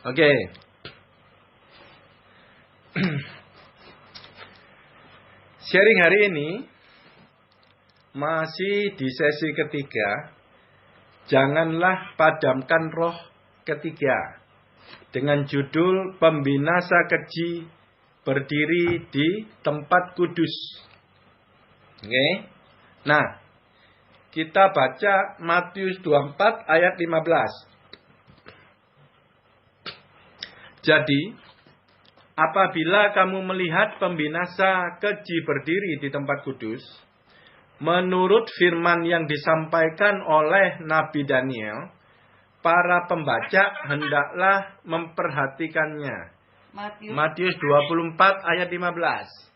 Oke. Sharing hari ini masih di sesi ketiga. Janganlah padamkan roh ketiga. Dengan judul Pembinasa Keji berdiri di tempat kudus. Oke. Nah, kita baca Matius 24 ayat 15. Jadi, apabila kamu melihat pembinasa keji berdiri di tempat kudus, menurut firman yang disampaikan oleh Nabi Daniel, para pembaca hendaklah memperhatikannya. Matius 24 ayat 15.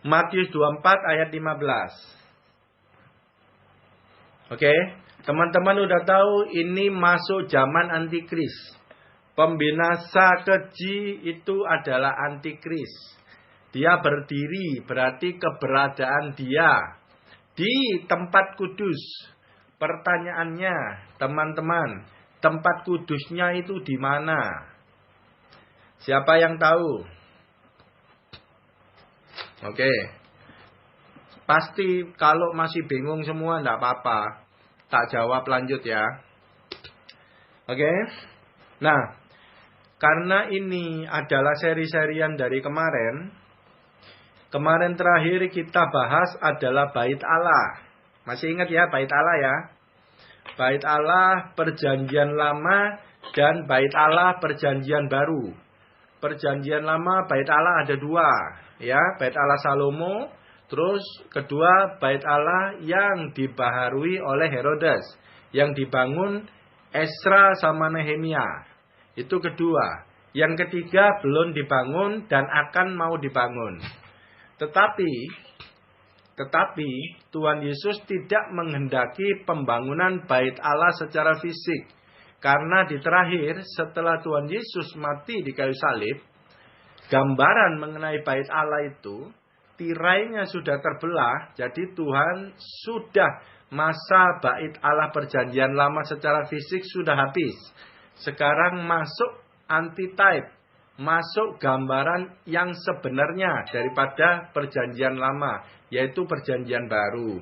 Matius 24 ayat 15. Oke, teman-teman udah tahu ini masuk zaman antikris. Pembinasa keji itu adalah antikris. Dia berdiri, berarti keberadaan dia di tempat kudus. Pertanyaannya, teman-teman, tempat kudusnya itu di mana? Siapa yang tahu? Oke. Pasti kalau masih bingung semua enggak apa-apa. Tak jawab lanjut ya. Oke. Nah, karena ini adalah seri-serian dari kemarin. Kemarin terakhir kita bahas adalah Bait Allah. Masih ingat ya Bait Allah ya? Bait Allah Perjanjian Lama dan Bait Allah Perjanjian Baru. Perjanjian Lama Bait Allah ada dua, ya, Bait Allah Salomo, terus kedua Bait Allah yang dibaharui oleh Herodes, yang dibangun Esra sama Nehemia. Itu kedua. Yang ketiga belum dibangun dan akan mau dibangun. Tetapi Tuhan Yesus tidak menghendaki pembangunan Bait Allah secara fisik. Karena di terakhir setelah Tuhan Yesus mati di kayu salib, gambaran mengenai Bait Allah itu tirainya sudah terbelah. Jadi Tuhan sudah masa Bait Allah Perjanjian Lama secara fisik sudah habis. Sekarang masuk antitype, masuk gambaran yang sebenarnya daripada Perjanjian Lama, yaitu Perjanjian Baru.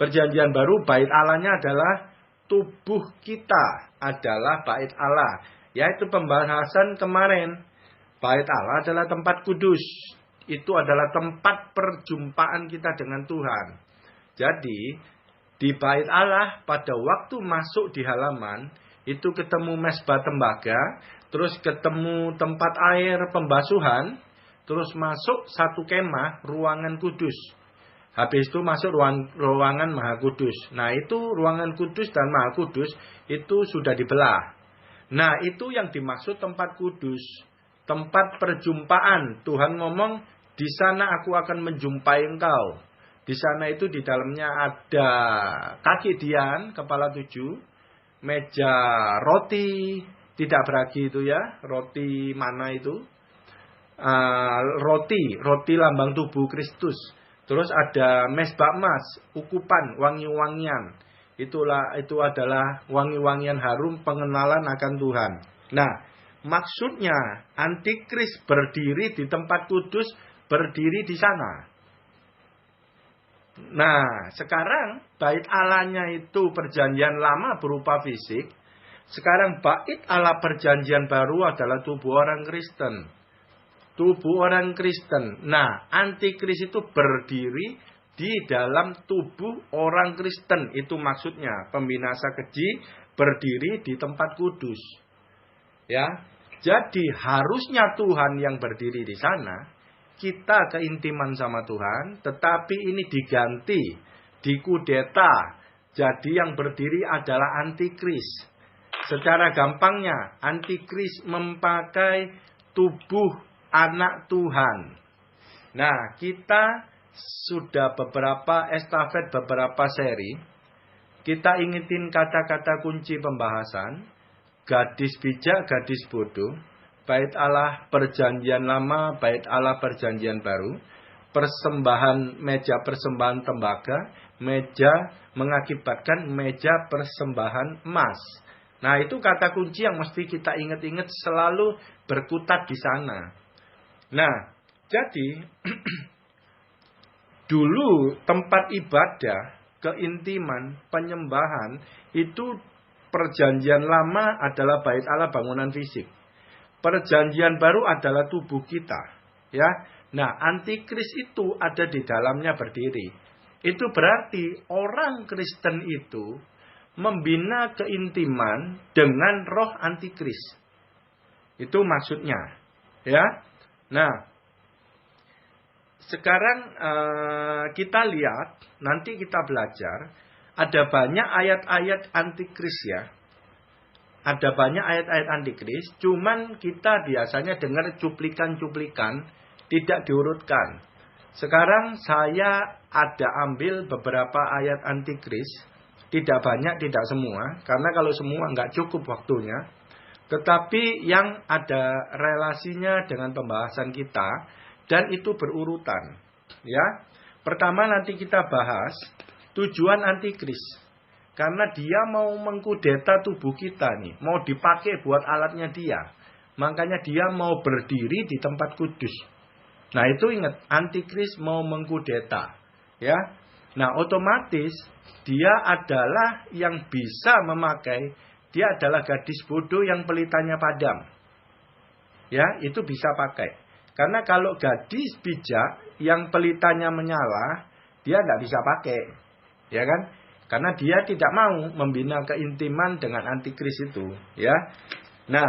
Perjanjian Baru Bait Allahnya adalah tubuh kita adalah Bait Allah, yaitu pembahasan kemarin. Bait Allah adalah tempat kudus. Itu adalah tempat perjumpaan kita dengan Tuhan. Jadi, di Bait Allah pada waktu masuk di halaman, itu ketemu mezbah tembaga, terus ketemu tempat air pembasuhan, terus masuk satu kemah, ruangan kudus. Habis itu masuk ruangan Maha Kudus. Nah, itu ruangan kudus dan Maha Kudus itu sudah dibelah. Nah, itu yang dimaksud tempat kudus. Tempat perjumpaan. Tuhan ngomong, di sana aku akan menjumpai engkau. Di sana itu di dalamnya ada kaki dian, kepala 7, meja roti, tidak beragi itu ya. Roti mana itu? Roti lambang tubuh Kristus. Terus ada mezbah emas, ukupan, wangi-wangian. Itu adalah wangi-wangian harum pengenalan akan Tuhan. Nah, maksudnya antikris berdiri di tempat kudus, berdiri di sana. Nah, sekarang Bait Allahnya itu Perjanjian Lama berupa fisik. Sekarang Bait Allah Perjanjian Baru adalah tubuh orang Kristen. Tubuh orang Kristen. Nah, antikris itu berdiri di dalam tubuh orang Kristen. Itu maksudnya. Pembinasa keji berdiri di tempat kudus. Ya. Jadi harusnya Tuhan yang berdiri di sana. Kita keintiman sama Tuhan. Tetapi ini diganti. Dikudeta. Jadi yang berdiri adalah antikris. Secara gampangnya, antikris memakai tubuh anak Tuhan. Nah, kita sudah beberapa estafet, beberapa seri. Kita ingetin kata-kata kunci pembahasan. Gadis bijak, gadis bodoh. Bait Allah Perjanjian Lama, Bait Allah Perjanjian Baru. Persembahan, meja persembahan tembaga. Meja mengakibatkan meja persembahan emas. Nah, itu kata kunci yang mesti kita ingat-ingat, selalu berkutat di sana. Nah, jadi dulu tempat ibadah, keintiman, penyembahan itu perjanjian lama adalah bait Allah bangunan fisik. Perjanjian baru adalah tubuh kita, ya. Nah, antikris itu ada di dalamnya berdiri. Itu berarti orang Kristen itu membina keintiman dengan roh antikris. Itu maksudnya, ya. Nah, sekarang kita lihat, nanti kita belajar, ada banyak ayat-ayat antikris ya. Ada banyak ayat-ayat antikris, cuman kita biasanya dengar cuplikan-cuplikan, tidak diurutkan. Sekarang saya ada ambil beberapa ayat antikris, tidak banyak, tidak semua, karena kalau semua nggak cukup waktunya. Tetapi yang ada relasinya dengan pembahasan kita, dan itu berurutan. Ya, pertama nanti kita bahas tujuan antikris. Karena dia mau mengkudeta tubuh kita nih. Mau dipakai buat alatnya dia. Makanya dia mau berdiri di tempat kudus. Nah, itu ingat. Antikris mau mengkudeta. Ya. Nah, otomatis dia adalah yang bisa memakai. Dia adalah gadis bodoh yang pelitanya padam. Ya, itu bisa pakai. Karena kalau gadis bijak yang pelitanya menyala, dia nggak bisa pakai. Ya kan? Karena dia tidak mau membina keintiman dengan antikris itu, ya. Nah,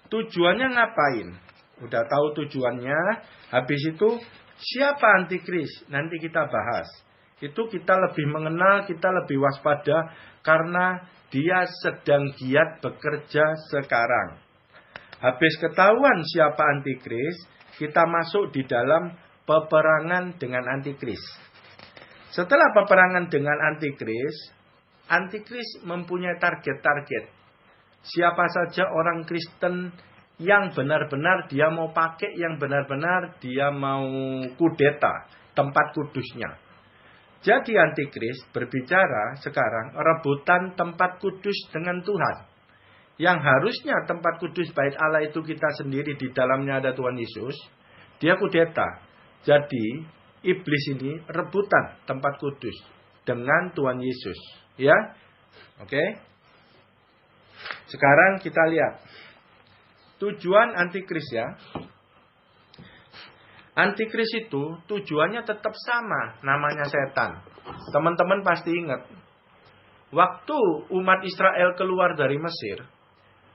tujuannya ngapain? Udah tahu tujuannya. Habis itu siapa antikris? Nanti kita bahas. Itu kita lebih mengenal, kita lebih waspada karena dia sedang giat bekerja sekarang. Habis ketahuan siapa antikris, kita masuk di dalam peperangan dengan antikris. Setelah peperangan dengan antikris, antikris mempunyai target-target. Siapa saja orang Kristen yang benar-benar dia mau pakai, yang benar-benar dia mau kudeta tempat kudusnya. Jadi antikris berbicara sekarang rebutan tempat kudus dengan Tuhan. Yang harusnya tempat kudus bait Allah itu kita sendiri, di dalamnya ada Tuhan Yesus. Dia kudeta. Jadi iblis ini rebutan tempat kudus dengan Tuhan Yesus, ya. Oke. Sekarang kita lihat tujuan antikris ya. Antikris itu tujuannya tetap sama, namanya setan. Teman-teman pasti ingat. Waktu umat Israel keluar dari Mesir,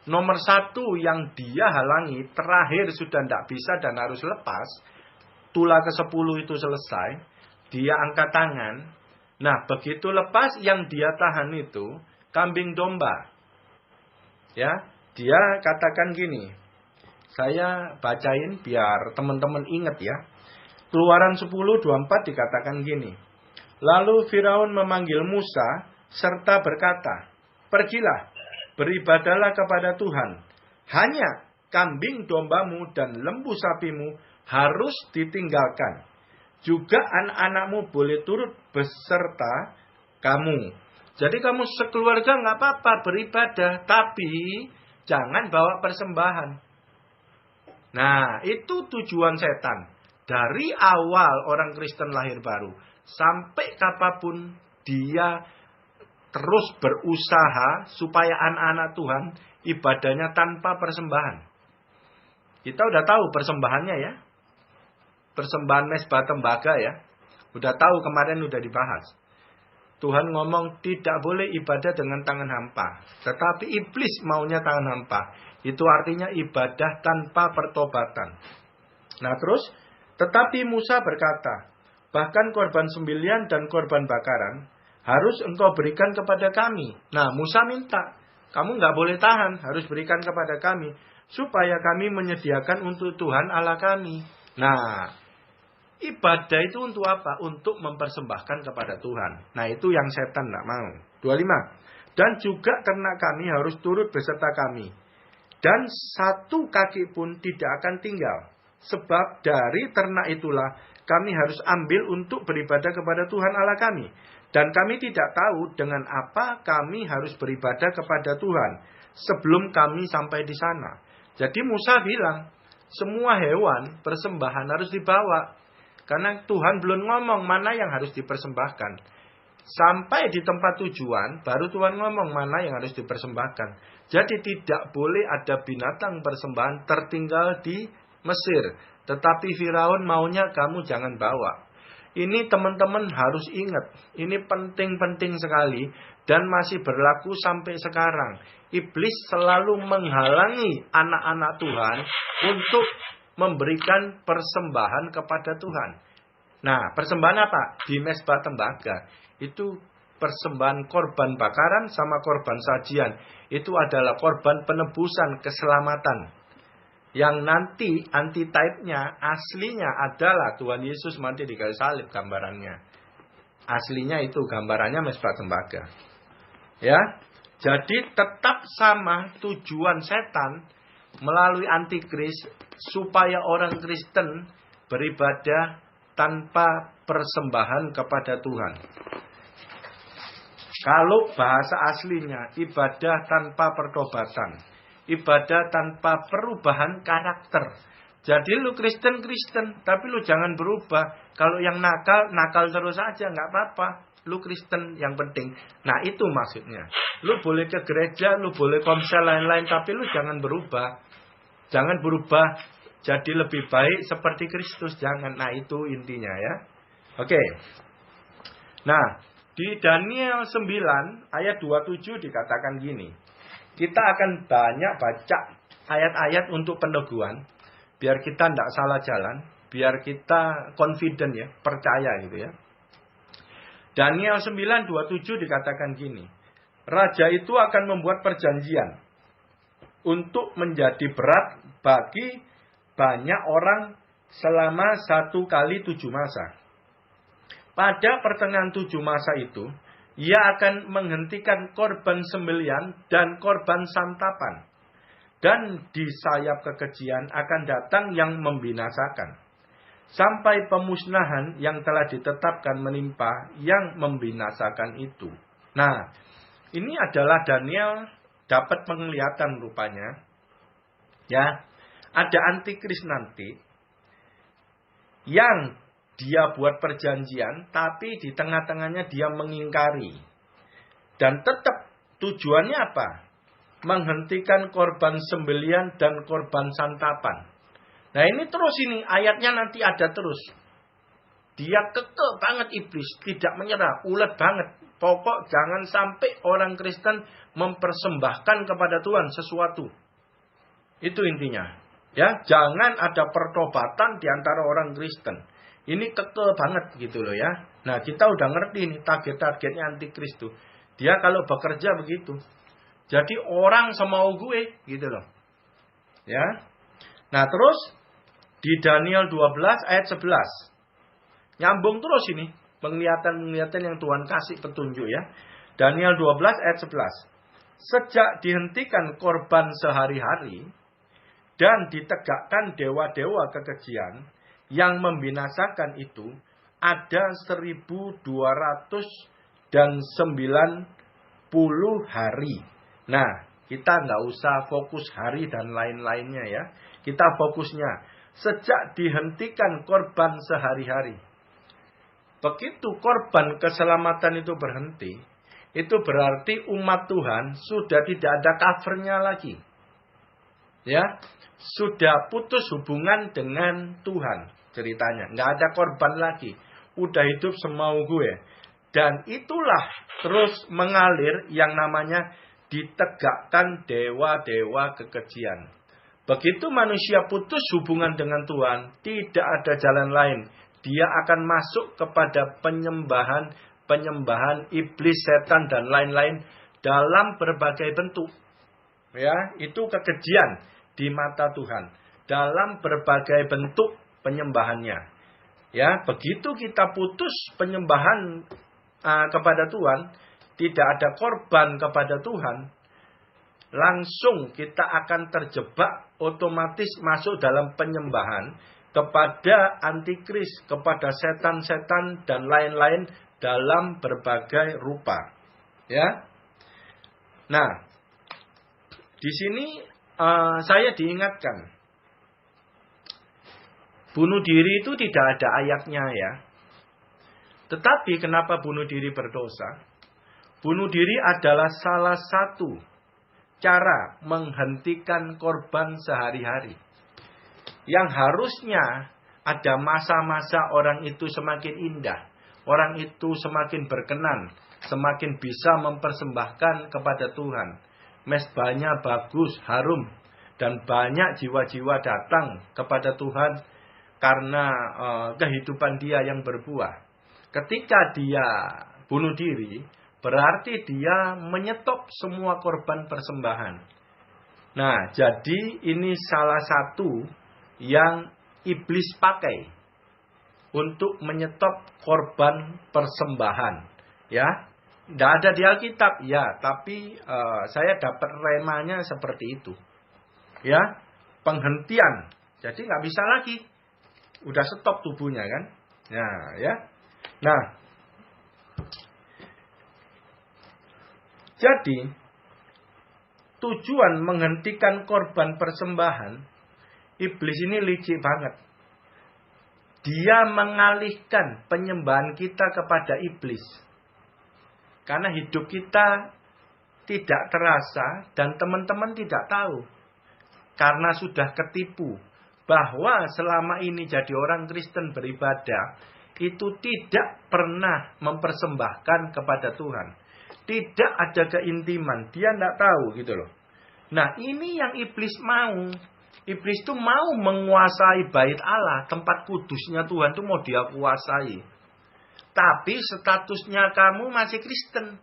nomor satu yang dia halangi, terakhir sudah tidak bisa dan harus lepas. Tula ke-10 itu selesai, dia angkat tangan. Nah, begitu lepas yang dia tahan itu kambing domba. Ya, dia katakan gini. Saya bacain biar teman-teman ingat ya. Keluaran 10:24 dikatakan gini. Lalu Firaun memanggil Musa serta berkata, "Pergilah, beribadahlah kepada Tuhan. Hanya kambing dombamu dan lembu sapimu harus ditinggalkan. Juga anak-anakmu boleh turut beserta kamu." Jadi kamu sekeluarga nggak apa-apa beribadah, tapi jangan bawa persembahan. Nah, itu tujuan setan. Dari awal orang Kristen lahir baru sampai kapanpun dia terus berusaha supaya anak-anak Tuhan ibadahnya tanpa persembahan. Kita udah tahu persembahannya ya. Persembahan mesbah tembaga ya. Udah tahu kemarin udah dibahas. Tuhan ngomong tidak boleh ibadah dengan tangan hampa. Tetapi iblis maunya tangan hampa. Itu artinya ibadah tanpa pertobatan. Nah terus, tetapi Musa berkata, bahkan korban sembelihan dan korban bakaran harus engkau berikan kepada kami. Nah Musa minta, kamu nggak boleh tahan, harus berikan kepada kami. Supaya kami menyediakan untuk Tuhan Allah kami. Nah, ibadah itu untuk apa? Untuk mempersembahkan kepada Tuhan. Nah itu yang setan tidak mau. 25. Dan juga ternak kami harus turut beserta kami. Dan satu kaki pun tidak akan tinggal. Sebab dari ternak itulah kami harus ambil untuk beribadah kepada Tuhan Allah kami. Dan kami tidak tahu dengan apa kami harus beribadah kepada Tuhan sebelum kami sampai di sana. Jadi Musa bilang, semua hewan persembahan harus dibawa. Karena Tuhan belum ngomong mana yang harus dipersembahkan. Sampai di tempat tujuan, baru Tuhan ngomong mana yang harus dipersembahkan. Jadi tidak boleh ada binatang persembahan tertinggal di Mesir. Tetapi Firaun maunya kamu jangan bawa. Ini teman-teman harus ingat. Ini penting-penting sekali. Dan masih berlaku sampai sekarang. Iblis selalu menghalangi anak-anak Tuhan untuk memberikan persembahan kepada Tuhan. Nah, persembahan apa? Di Mezbah Tembaga. Itu persembahan korban bakaran sama korban sajian. Itu adalah korban penebusan keselamatan. Yang nanti antitype-nya aslinya adalah Tuhan Yesus mati di kayu salib gambarannya. Aslinya itu gambarannya Mezbah Tembaga. Ya. Jadi tetap sama tujuan setan melalui antikris supaya orang Kristen beribadah tanpa persembahan kepada Tuhan. Kalau bahasa aslinya ibadah tanpa pertobatan, ibadah tanpa perubahan karakter. Jadi lu Kristen, tapi lu jangan berubah. Kalau yang nakal terus aja nggak apa-apa. Lu Kristen yang penting. Nah itu maksudnya. Lu boleh ke gereja, lu boleh komsel lain-lain, tapi lu jangan berubah. Jangan berubah jadi lebih baik seperti Kristus. Jangan. Nah itu intinya ya. Oke. Nah di Daniel 9 ayat 27 dikatakan gini. Kita akan banyak baca ayat-ayat untuk peneguhan. Biar kita tidak salah jalan. Biar kita confident ya. Percaya gitu ya. Daniel 9:27 dikatakan gini. Raja itu akan membuat perjanjian. Untuk menjadi berat bagi banyak orang selama 1 kali 7 masa. Pada pertengahan 7 masa itu. Ia akan menghentikan korban sembelihan dan korban santapan. Dan di sayap kekejian akan datang yang membinasakan. Sampai pemusnahan yang telah ditetapkan menimpa yang membinasakan itu. Nah, ini adalah Daniel dapat penglihatan rupanya. Ya, ada antikris nanti. Yang dia buat perjanjian, tapi di tengah-tengahnya dia mengingkari. Dan tetap tujuannya apa? Menghentikan korban sembelihan dan korban santapan. Nah ini terus ini, ayatnya nanti ada terus. Dia kekeh banget iblis, tidak menyerah, ulet banget. Pokok jangan sampai orang Kristen mempersembahkan kepada Tuhan sesuatu. Itu intinya. Ya, jangan ada pertobatan di antara orang Kristen. Ini kekeh banget gitu loh ya. Nah kita udah ngerti nih target-targetnya antikris tuh. Dia kalau bekerja begitu. Jadi orang semau gue gitu loh. Ya. Nah terus di Daniel 12 ayat 11. Nyambung terus ini. Penglihatan-penglihatan yang Tuhan kasih petunjuk ya. Daniel 12 ayat 11. Sejak dihentikan korban sehari-hari. Dan ditegakkan dewa-dewa kekejian. Yang membinasakan itu. Ada 1290 hari. Nah kita nggak usah fokus hari dan lain-lainnya ya. Kita fokusnya. Sejak dihentikan korban sehari-hari. Begitu korban keselamatan itu berhenti. Itu berarti umat Tuhan sudah tidak ada covernya lagi. Ya. Sudah putus hubungan dengan Tuhan. Ceritanya. Nggak ada korban lagi. Udah hidup semau gue. Dan itulah terus mengalir yang namanya ditegakkan dewa-dewa kekejian. Begitu manusia putus hubungan dengan Tuhan, tidak ada jalan lain. Dia akan masuk kepada penyembahan iblis, setan dan lain-lain dalam berbagai bentuk. Ya, itu kekejian di mata Tuhan dalam berbagai bentuk penyembahannya. Ya, begitu kita putus penyembahan kepada Tuhan, tidak ada korban kepada Tuhan, langsung kita akan terjebak otomatis masuk dalam penyembahan kepada antikris, kepada setan-setan dan lain-lain dalam berbagai rupa. Ya. Nah, di sini saya diingatkan, bunuh diri itu tidak ada ayatnya ya. Tetapi kenapa bunuh diri berdosa? Bunuh diri adalah salah satu cara menghentikan korban sehari-hari. Yang harusnya ada masa-masa orang itu semakin indah, orang itu semakin berkenan, semakin bisa mempersembahkan kepada Tuhan. Mezbahnya bagus, harum, dan banyak jiwa-jiwa datang kepada Tuhan karena kehidupan dia yang berbuah. Ketika dia bunuh diri, berarti dia menyetop semua korban persembahan. Nah, jadi ini salah satu yang iblis pakai untuk menyetop korban persembahan. Ya, tidak ada di Alkitab, ya, tapi saya dapat remanya seperti itu. Ya, penghentian. Jadi nggak bisa lagi, udah stop tubuhnya kan. Nah, ya. Nah, jadi tujuan menghentikan korban persembahan, iblis ini licik banget. Dia mengalihkan penyembahan kita kepada iblis. Karena hidup kita tidak terasa dan teman-teman tidak tahu. Karena sudah ketipu bahwa selama ini jadi orang Kristen beribadah itu tidak pernah mempersembahkan kepada Tuhan. Tidak ada keintiman, dia tidak tahu gitu loh. Nah, ini yang iblis mau. Iblis itu mau menguasai bait Allah, tempat kudusnya Tuhan itu mau dia kuasai. Tapi statusnya kamu masih Kristen.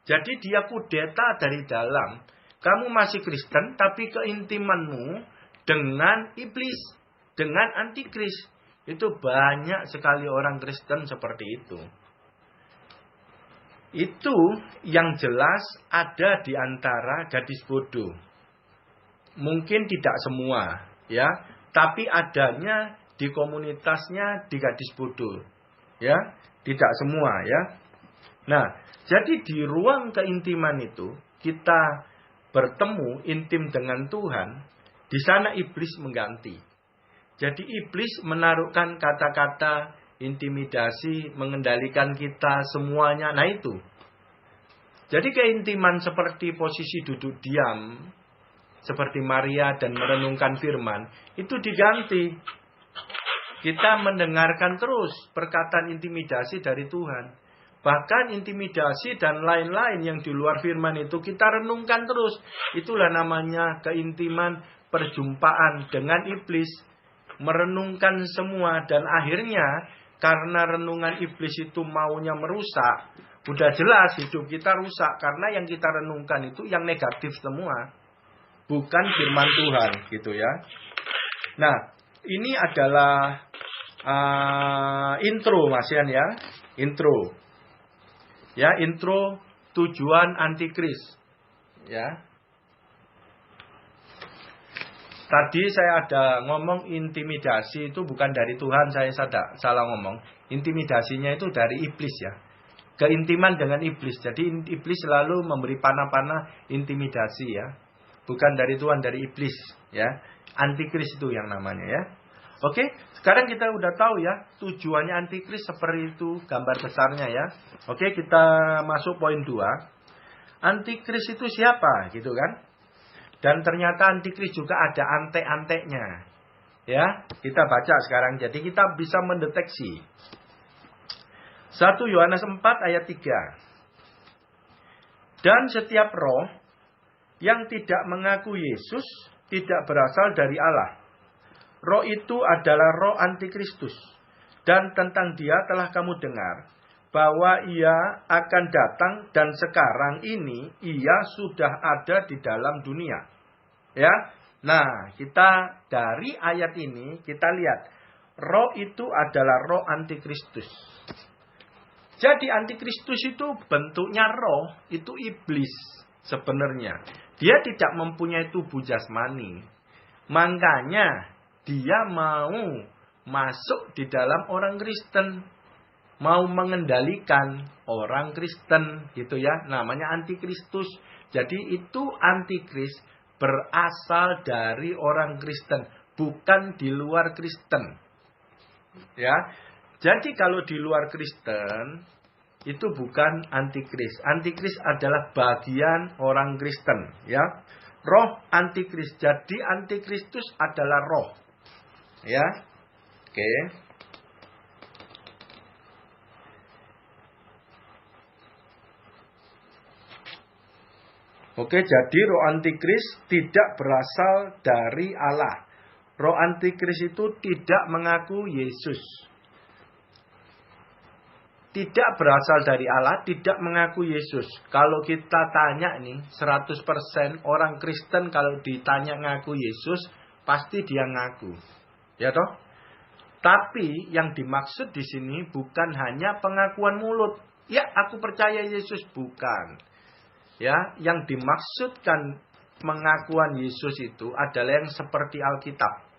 Jadi dia kudeta dari dalam. Kamu masih Kristen, tapi keintimanmu dengan iblis, dengan antikris. Itu banyak sekali orang Kristen seperti itu. Itu yang jelas ada di antara gadis bodoh. Mungkin tidak semua, ya, tapi adanya di komunitasnya di gadis bodoh, ya, tidak semua, ya. Nah, jadi di ruang keintiman itu kita bertemu intim dengan Tuhan, di sana iblis mengganti. Jadi iblis menaruhkan kata-kata intimidasi, mengendalikan kita semuanya. Nah itu. Jadi keintiman seperti posisi duduk diam, seperti Maria dan merenungkan firman, itu diganti. Kita mendengarkan terus perkataan intimidasi dari Tuhan. Bahkan intimidasi dan lain-lain yang di luar firman itu kita renungkan terus. Itulah namanya keintiman perjumpaan dengan iblis. Merenungkan semua dan akhirnya karena renungan iblis itu maunya merusak. Udah jelas hidup kita rusak karena yang kita renungkan itu yang negatif semua. Bukan firman Tuhan gitu ya. Nah, ini adalah intro Mas Yan ya. Intro. Ya, intro tujuan antikris. Ya. Tadi saya ada ngomong intimidasi itu bukan dari Tuhan, saya salah ngomong. Intimidasinya itu dari iblis ya. Keintiman dengan iblis. Jadi iblis selalu memberi panah-panah intimidasi ya. Bukan dari Tuhan, dari iblis ya. Antikris itu yang namanya ya. Oke, sekarang kita udah tahu ya tujuannya antikris seperti itu gambar besarnya ya. Oke, kita masuk poin 2. Antikris itu siapa gitu kan? Dan ternyata antikris juga ada antek-anteknya. Ya, kita baca sekarang. Jadi kita bisa mendeteksi. 1 Yohanes 4 ayat 3. Dan setiap roh yang tidak mengaku Yesus tidak berasal dari Allah. Roh itu adalah roh antikristus. Dan tentang dia telah kamu dengar bahwa ia akan datang dan sekarang ini ia sudah ada di dalam dunia. Ya. Nah, kita dari ayat ini kita lihat roh itu adalah roh antikristus. Jadi antikristus itu bentuknya roh, itu iblis sebenarnya. Dia tidak mempunyai tubuh jasmani. Makanya dia mau masuk di dalam orang Kristen. mau mengendalikan orang Kristen gitu ya, namanya antikristus. Jadi itu antikris berasal dari orang Kristen, bukan di luar Kristen. Ya. Jadi kalau di luar Kristen itu bukan antikris. Antikris adalah bagian orang Kristen, ya. Roh antikris. Jadi antikristus adalah roh. Ya. Oke. Oke, jadi roh antikris tidak berasal dari Allah. Roh antikris itu tidak mengaku Yesus. Tidak berasal dari Allah, tidak mengaku Yesus. Kalau kita tanya nih, 100% orang Kristen kalau ditanya ngaku Yesus, pasti dia ngaku. Ya toh? Tapi yang dimaksud di sini bukan hanya pengakuan mulut. Ya, aku percaya Yesus, bukan. Ya, yang dimaksudkan pengakuan Yesus itu adalah yang seperti Alkitab.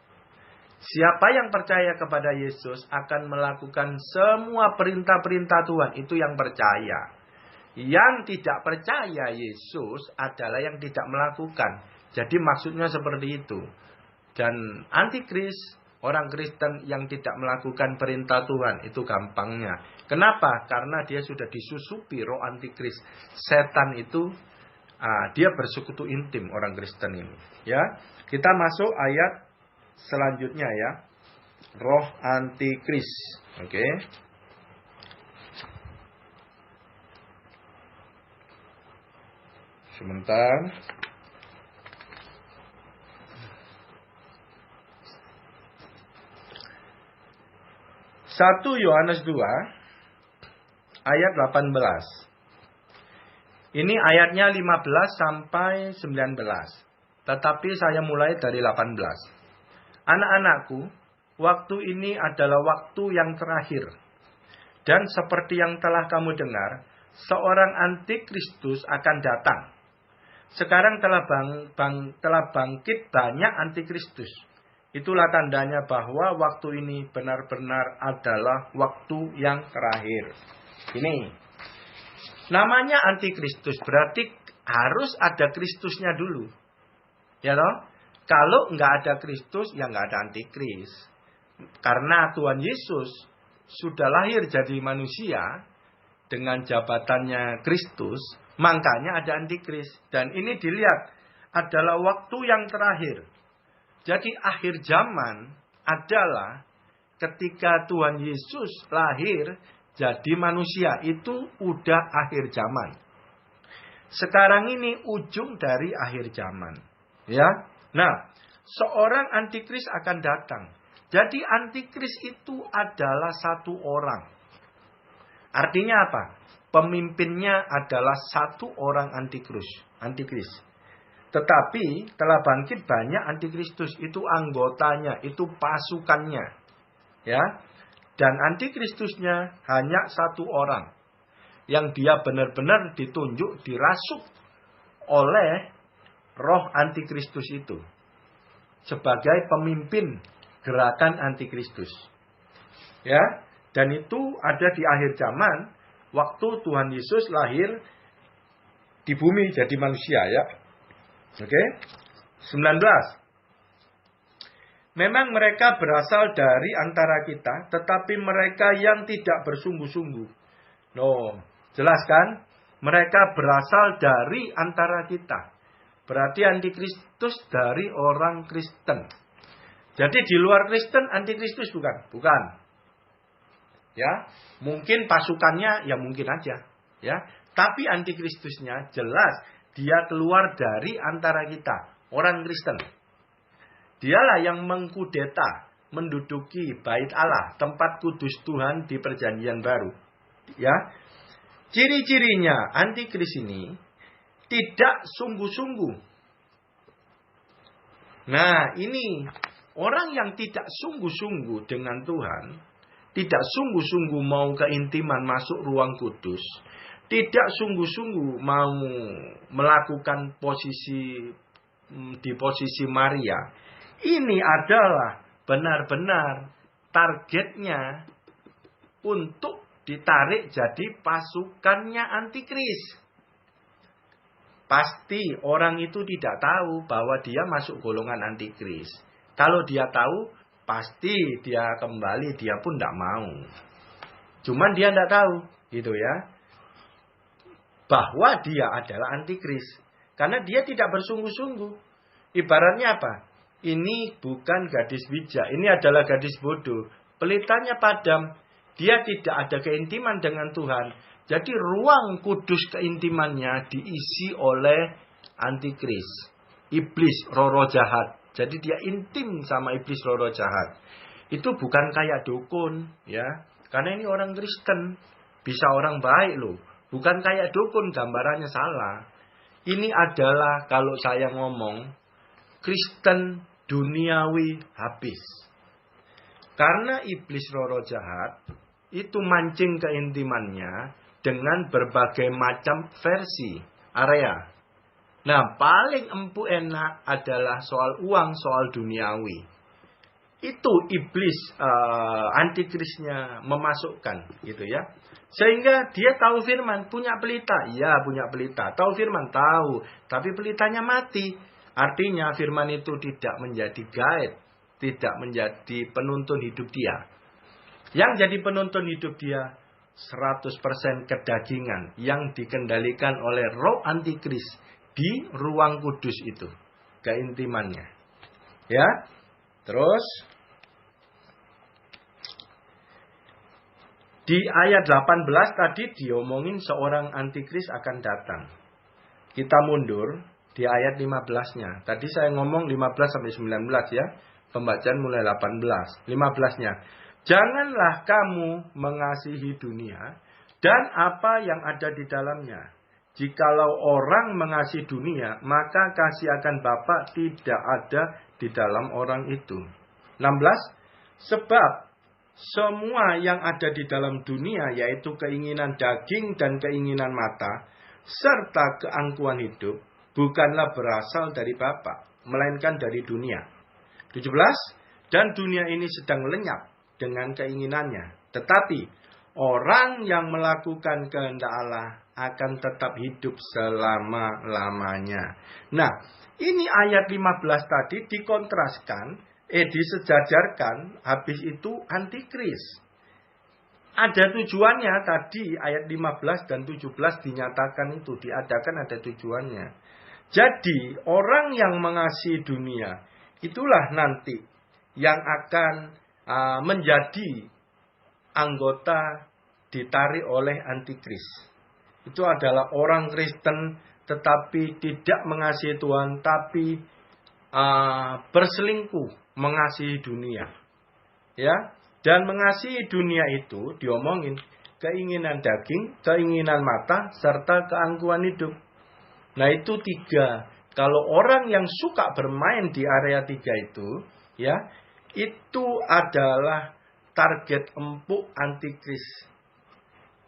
Siapa yang percaya kepada Yesus akan melakukan semua perintah-perintah Tuhan. Itu yang percaya. Yang tidak percaya Yesus adalah yang tidak melakukan. Jadi maksudnya seperti itu. Dan antikris, orang Kristen yang tidak melakukan perintah Tuhan. Itu gampangnya. Kenapa? Karena dia sudah disusupi roh antikris. Setan itu, dia bersekutu intim orang Kristen ini. Ya, kita masuk ayat selanjutnya ya. Roh antikris. Oke. Sebentar. 1 Yohanes 2 ayat 18. Ini ayatnya 15 sampai 19. Tetapi saya mulai dari 18. Anak-anakku, waktu ini adalah waktu yang terakhir. Dan seperti yang telah kamu dengar, seorang antikristus akan datang. Sekarang telah bangkit banyak antikristus. Itulah tandanya bahwa waktu ini benar-benar adalah waktu yang terakhir. Ini namanya antikristus, berarti harus ada Kristusnya dulu. Ya toh? Kalau nggak ada Kristus, ya nggak ada antikris. Karena Tuhan Yesus sudah lahir jadi manusia dengan jabatannya Kristus, makanya ada antikris. Dan ini dilihat adalah waktu yang terakhir. Jadi akhir zaman adalah ketika Tuhan Yesus lahir jadi manusia. Itu udah akhir zaman. Sekarang ini ujung dari akhir zaman. Ya. Nah, seorang antikris akan datang. Jadi antikris itu adalah satu orang. Artinya apa? Pemimpinnya adalah satu orang antikris. Tetapi telah bangkit banyak antikristus. Itu anggotanya, itu pasukannya. Ya. Dan antikristusnya hanya satu orang. Yang dia benar-benar ditunjuk, dirasuk oleh roh antikristus itu. Sebagai pemimpin gerakan antikristus. Ya. Dan itu ada di akhir zaman. Waktu Tuhan Yesus lahir di bumi jadi manusia ya. Oke. 19. Memang mereka berasal dari antara kita, tetapi mereka yang tidak bersungguh-sungguh. No, jelas kan? Mereka berasal dari antara kita. Berarti antikristus dari orang Kristen. Jadi di luar Kristen antikristus bukan? Bukan. Ya, mungkin pasukannya ya mungkin aja, ya. Tapi antikristusnya jelas dia keluar dari antara kita, orang Kristen. Dialah yang mengkudeta, menduduki bait Allah, tempat kudus Tuhan di perjanjian baru. Ya. Ciri-cirinya antikris ini tidak sungguh-sungguh. Nah, ini orang yang tidak sungguh-sungguh dengan Tuhan, tidak sungguh-sungguh mau keintiman masuk ruang kudus, tidak sungguh-sungguh mau melakukan di posisi Maria. Ini adalah benar-benar targetnya untuk ditarik jadi pasukannya antikris. Pasti orang itu tidak tahu bahwa dia masuk golongan antikris. Kalau dia tahu, pasti dia kembali, dia pun tidak mau. Cuman dia tidak tahu, gitu ya. Bahwa dia adalah antikris. Karena dia tidak bersungguh-sungguh. Ibaratnya apa? Ini bukan gadis bijak, ini adalah gadis bodoh. Pelitanya padam, dia tidak ada keintiman dengan Tuhan. Jadi ruang kudus keintimannya diisi oleh antikris. Iblis, roh-roh jahat. Jadi dia intim sama iblis, roh-roh jahat. Itu bukan kayak dukun, ya. Karena ini orang Kristen. Bisa orang baik loh. Bukan kayak dukun, gambarannya salah. Ini adalah kalau saya ngomong, Kristen duniawi habis. Karena iblis, roh-roh jahat, itu mancing keintimannya dengan berbagai macam versi, area. Nah, paling empuk enak adalah soal uang, soal duniawi. Itu iblis antikrisnya memasukkan, gitu ya. Sehingga dia tahu firman, punya pelita. Iya, punya pelita. Tahu firman, tahu. Tapi pelitanya mati. Artinya firman itu tidak menjadi guide, tidak menjadi penuntun hidup dia. Yang jadi penuntun hidup dia 100% kedagingan yang dikendalikan oleh roh antikris di ruang kudus itu, keintimannya. Ya. Terus di ayat 18 tadi diomongin seorang antikris akan datang. Kita mundur di ayat 15-nya. Tadi saya ngomong 15 sampai 19 ya. Pembacaan mulai 18. 15-nya. Janganlah kamu mengasihi dunia dan apa yang ada di dalamnya. Jikalau orang mengasihi dunia, maka kasih akan Bapa tidak ada di dalam orang itu. 16. Sebab semua yang ada di dalam dunia, yaitu keinginan daging dan keinginan mata, serta keangkuhan hidup, bukanlah berasal dari Bapa, melainkan dari dunia. 17. Dan dunia ini sedang lenyap dengan keinginannya. Tetapi orang yang melakukan kehendak Allah akan tetap hidup selama-lamanya. Nah, ini ayat 15 tadi dikontraskan, disejajarkan, habis itu antikris. Ada tujuannya tadi, ayat 15 dan 17 dinyatakan itu, diadakan ada tujuannya. Jadi, orang yang mengasihi dunia, itulah nanti yang akan menjadi anggota ditarik oleh antikris. Itu adalah orang Kristen tetapi tidak mengasihi Tuhan, tapi berselingkuh mengasihi dunia. Ya, dan mengasihi dunia itu diomongin keinginan daging, keinginan mata, serta keangkuhan hidup. Nah, itu 3. Kalau orang yang suka bermain di area 3 itu, ya, itu adalah target empuk antikris.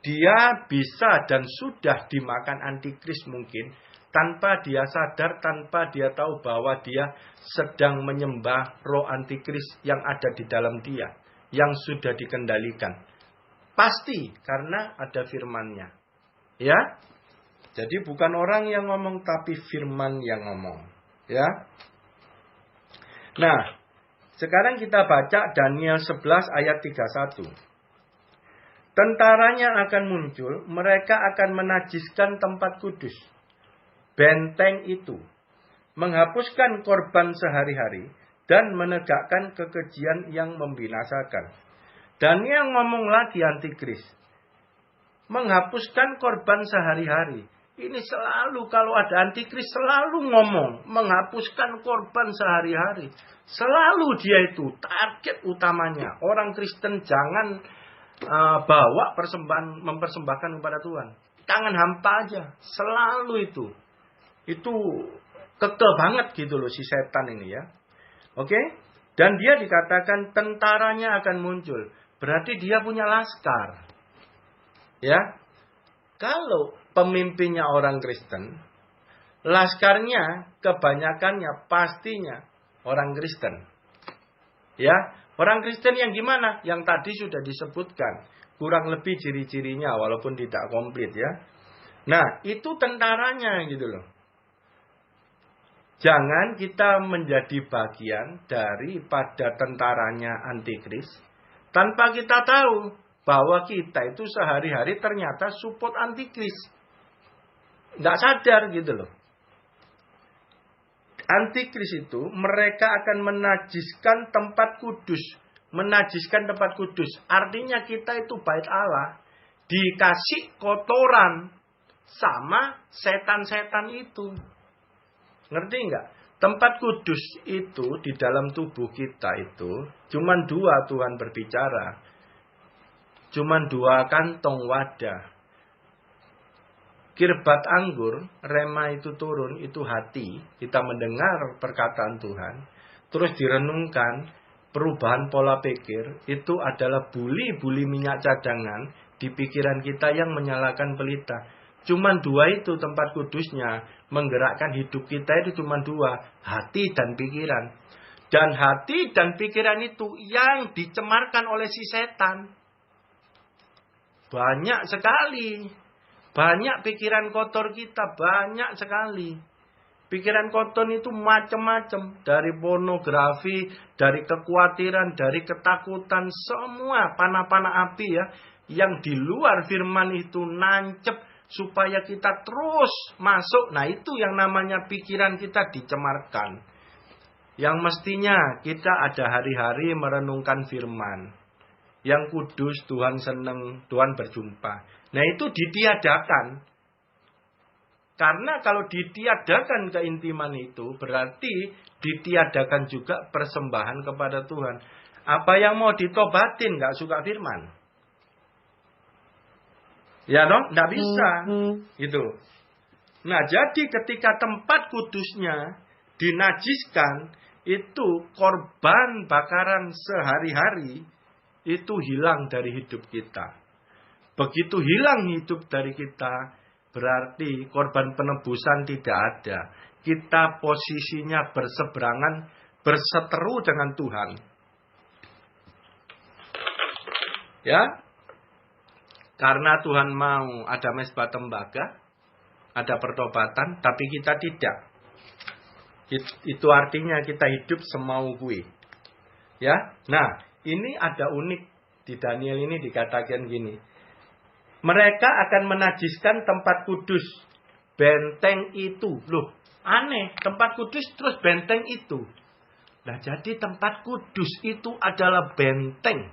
Dia bisa dan sudah dimakan antikris mungkin tanpa dia sadar, tanpa dia tahu bahwa dia sedang menyembah roh antikris yang ada di dalam dia, yang sudah dikendalikan. Pasti karena ada firman-Nya. Ya. Jadi bukan orang yang ngomong tapi firman yang ngomong. Ya. Nah, sekarang kita baca Daniel 11 ayat 31. Tentaranya akan muncul, mereka akan menajiskan tempat kudus, benteng itu, menghapuskan korban sehari-hari, dan menegakkan kekejian yang membinasakan. Daniel ngomong lagi antikris. Menghapuskan korban sehari-hari. Ini selalu kalau ada antikris selalu ngomong menghapuskan korban sehari-hari. Selalu dia itu target utamanya. Orang Kristen jangan bawa persembahan, mempersembahkan kepada Tuhan. Tangan hampa aja. Selalu itu. Itu kekeh banget gitu loh si setan ini ya. Oke? Dan dia dikatakan tentaranya akan muncul. Berarti dia punya laskar. Ya. Kalau pemimpinnya orang Kristen, laskarnya kebanyakannya pastinya orang Kristen. Ya, orang Kristen yang gimana? Yang tadi sudah disebutkan. kurang lebih ciri-cirinya walaupun tidak komplit ya. Nah, itu tentaranya gitu loh. Jangan kita menjadi bagian daripada tentaranya antikris tanpa kita tahu bahwa kita itu sehari-hari ternyata support antikris. Nggak sadar gitu loh. Antikris itu mereka akan menajiskan tempat kudus. Menajiskan tempat kudus. Artinya kita itu bait Allah. Dikasih kotoran sama setan-setan itu. Ngerti nggak? Tempat kudus itu di dalam tubuh kita itu cuman 2 Tuhan berbicara. Cuman 2 kantong wadah. Kirbat anggur, rema itu turun, itu hati. Kita mendengar perkataan Tuhan. Terus direnungkan, perubahan pola pikir. Itu adalah buli-buli minyak cadangan di pikiran kita yang menyalakan pelita. Cuman 2 itu tempat kudusnya. Menggerakkan hidup kita itu cuman 2. Hati dan pikiran. Dan hati dan pikiran itu yang dicemarkan oleh si setan. Banyak sekali. Banyak pikiran kotor kita, banyak sekali. Pikiran kotor itu macam-macam. Dari pornografi, dari kekhawatiran, dari ketakutan. Semua panah-panah api ya. Yang di luar firman itu nancep. Supaya kita terus masuk. Nah itu yang namanya pikiran kita dicemarkan. Yang mestinya kita ada hari-hari merenungkan firman. Yang kudus, Tuhan senang, Tuhan berjumpa. Nah itu ditiadakan. Karena kalau ditiadakan keintiman itu, berarti ditiadakan juga persembahan kepada Tuhan. Apa yang mau ditobatin, gak suka firman? Ya dong, gak bisa. Gitu. Nah jadi ketika tempat kudusnya dinajiskan, itu korban bakaran sehari-hari, itu hilang dari hidup kita. Begitu hilang hidup dari kita, berarti korban penebusan tidak ada. Kita posisinya berseberangan, berseteru dengan Tuhan. Ya, karena Tuhan mau ada mezbah tembaga, ada pertobatan, tapi kita tidak. Itu artinya kita hidup semau gue. Ya, nah ini ada unik di Daniel ini dikatakan gini. Mereka akan menajiskan tempat kudus. Benteng itu. Loh, aneh. Tempat kudus terus benteng itu. Nah, jadi tempat kudus itu adalah benteng.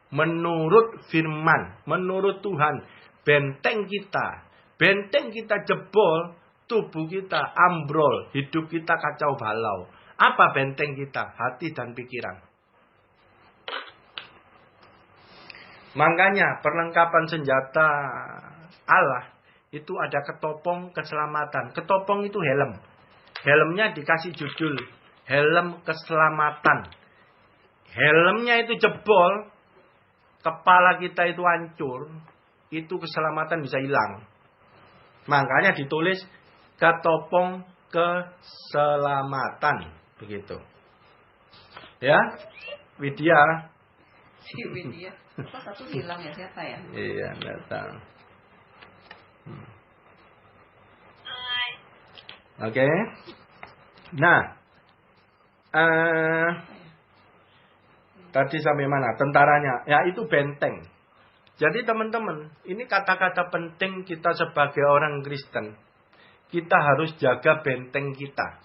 Menurut firman. Menurut Tuhan. Benteng kita. Benteng kita jebol. Tubuh kita ambrol. Hidup kita kacau balau. Apa benteng kita? Hati dan pikiran. Makanya perlengkapan senjata Allah itu ada ketopong keselamatan. Ketopong itu helm. Helmnya dikasih judul helm keselamatan. Helmnya itu jebol, kepala kita itu hancur, itu keselamatan bisa hilang. Makanya ditulis ketopong keselamatan. Begitu. Ya, Widya. Widya. Kok satu hilang ya, siapa ya? Iya, enggak tahu. Oke. Nah, tadi sampai mana? Tentaranya. Ya, itu benteng. Jadi teman-teman, ini kata-kata penting kita sebagai orang Kristen. Kita harus jaga benteng kita.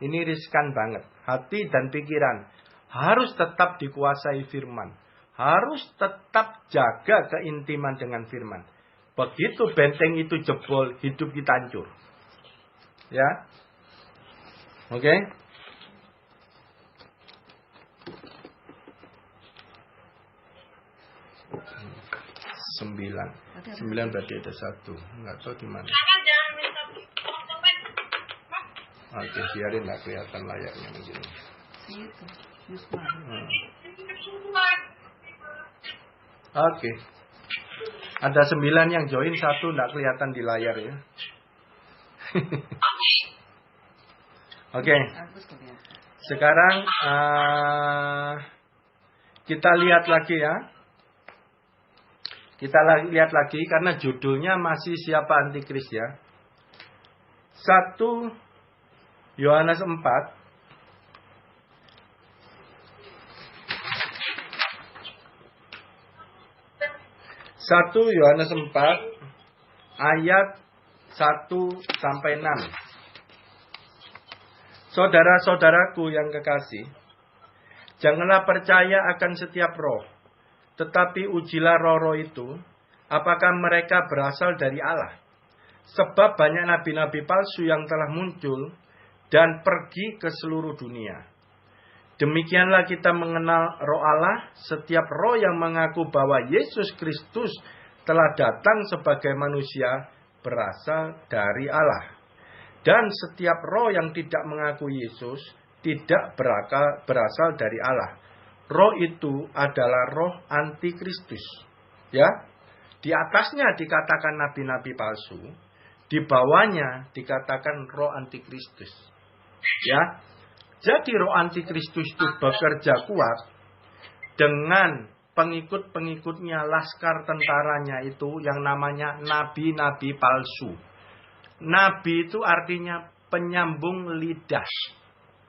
Ini riskan banget. Hati dan pikiran harus tetap dikuasai firman. Harus tetap jaga keintiman dengan firman. Begitu benteng itu jebol, hidup kita hancur. Ya. Oke. Sembilan berarti ada 1. Enggak tahu di mana. Oke, biarin lah kelihatan layarnya begini. Oke. Ada 9 yang join, 1 enggak kelihatan di layar ya. Oke. Sekarang kita lihat lagi ya. Kita lihat lagi karena judulnya masih siapa antikris ya. 1 Yohanes 4 1 Yohanes 4 ayat 1 sampai 6. Saudara-saudaraku yang kekasih, janganlah percaya akan setiap roh, tetapi ujilah roh-roh itu, apakah mereka berasal dari Allah. Sebab banyak nabi-nabi palsu yang telah muncul dan pergi ke seluruh dunia. Demikianlah kita mengenal roh Allah. Setiap roh yang mengaku bahwa Yesus Kristus telah datang sebagai manusia berasal dari Allah. Dan setiap roh yang tidak mengaku Yesus tidak berasal dari Allah. Roh itu adalah roh antikristus. Ya, di atasnya dikatakan nabi-nabi palsu, di bawahnya dikatakan roh antikristus. Ya, jadi roh antikristus itu bekerja kuat dengan pengikut-pengikutnya, laskar tentaranya itu yang namanya nabi-nabi palsu. Nabi itu artinya penyambung lidah.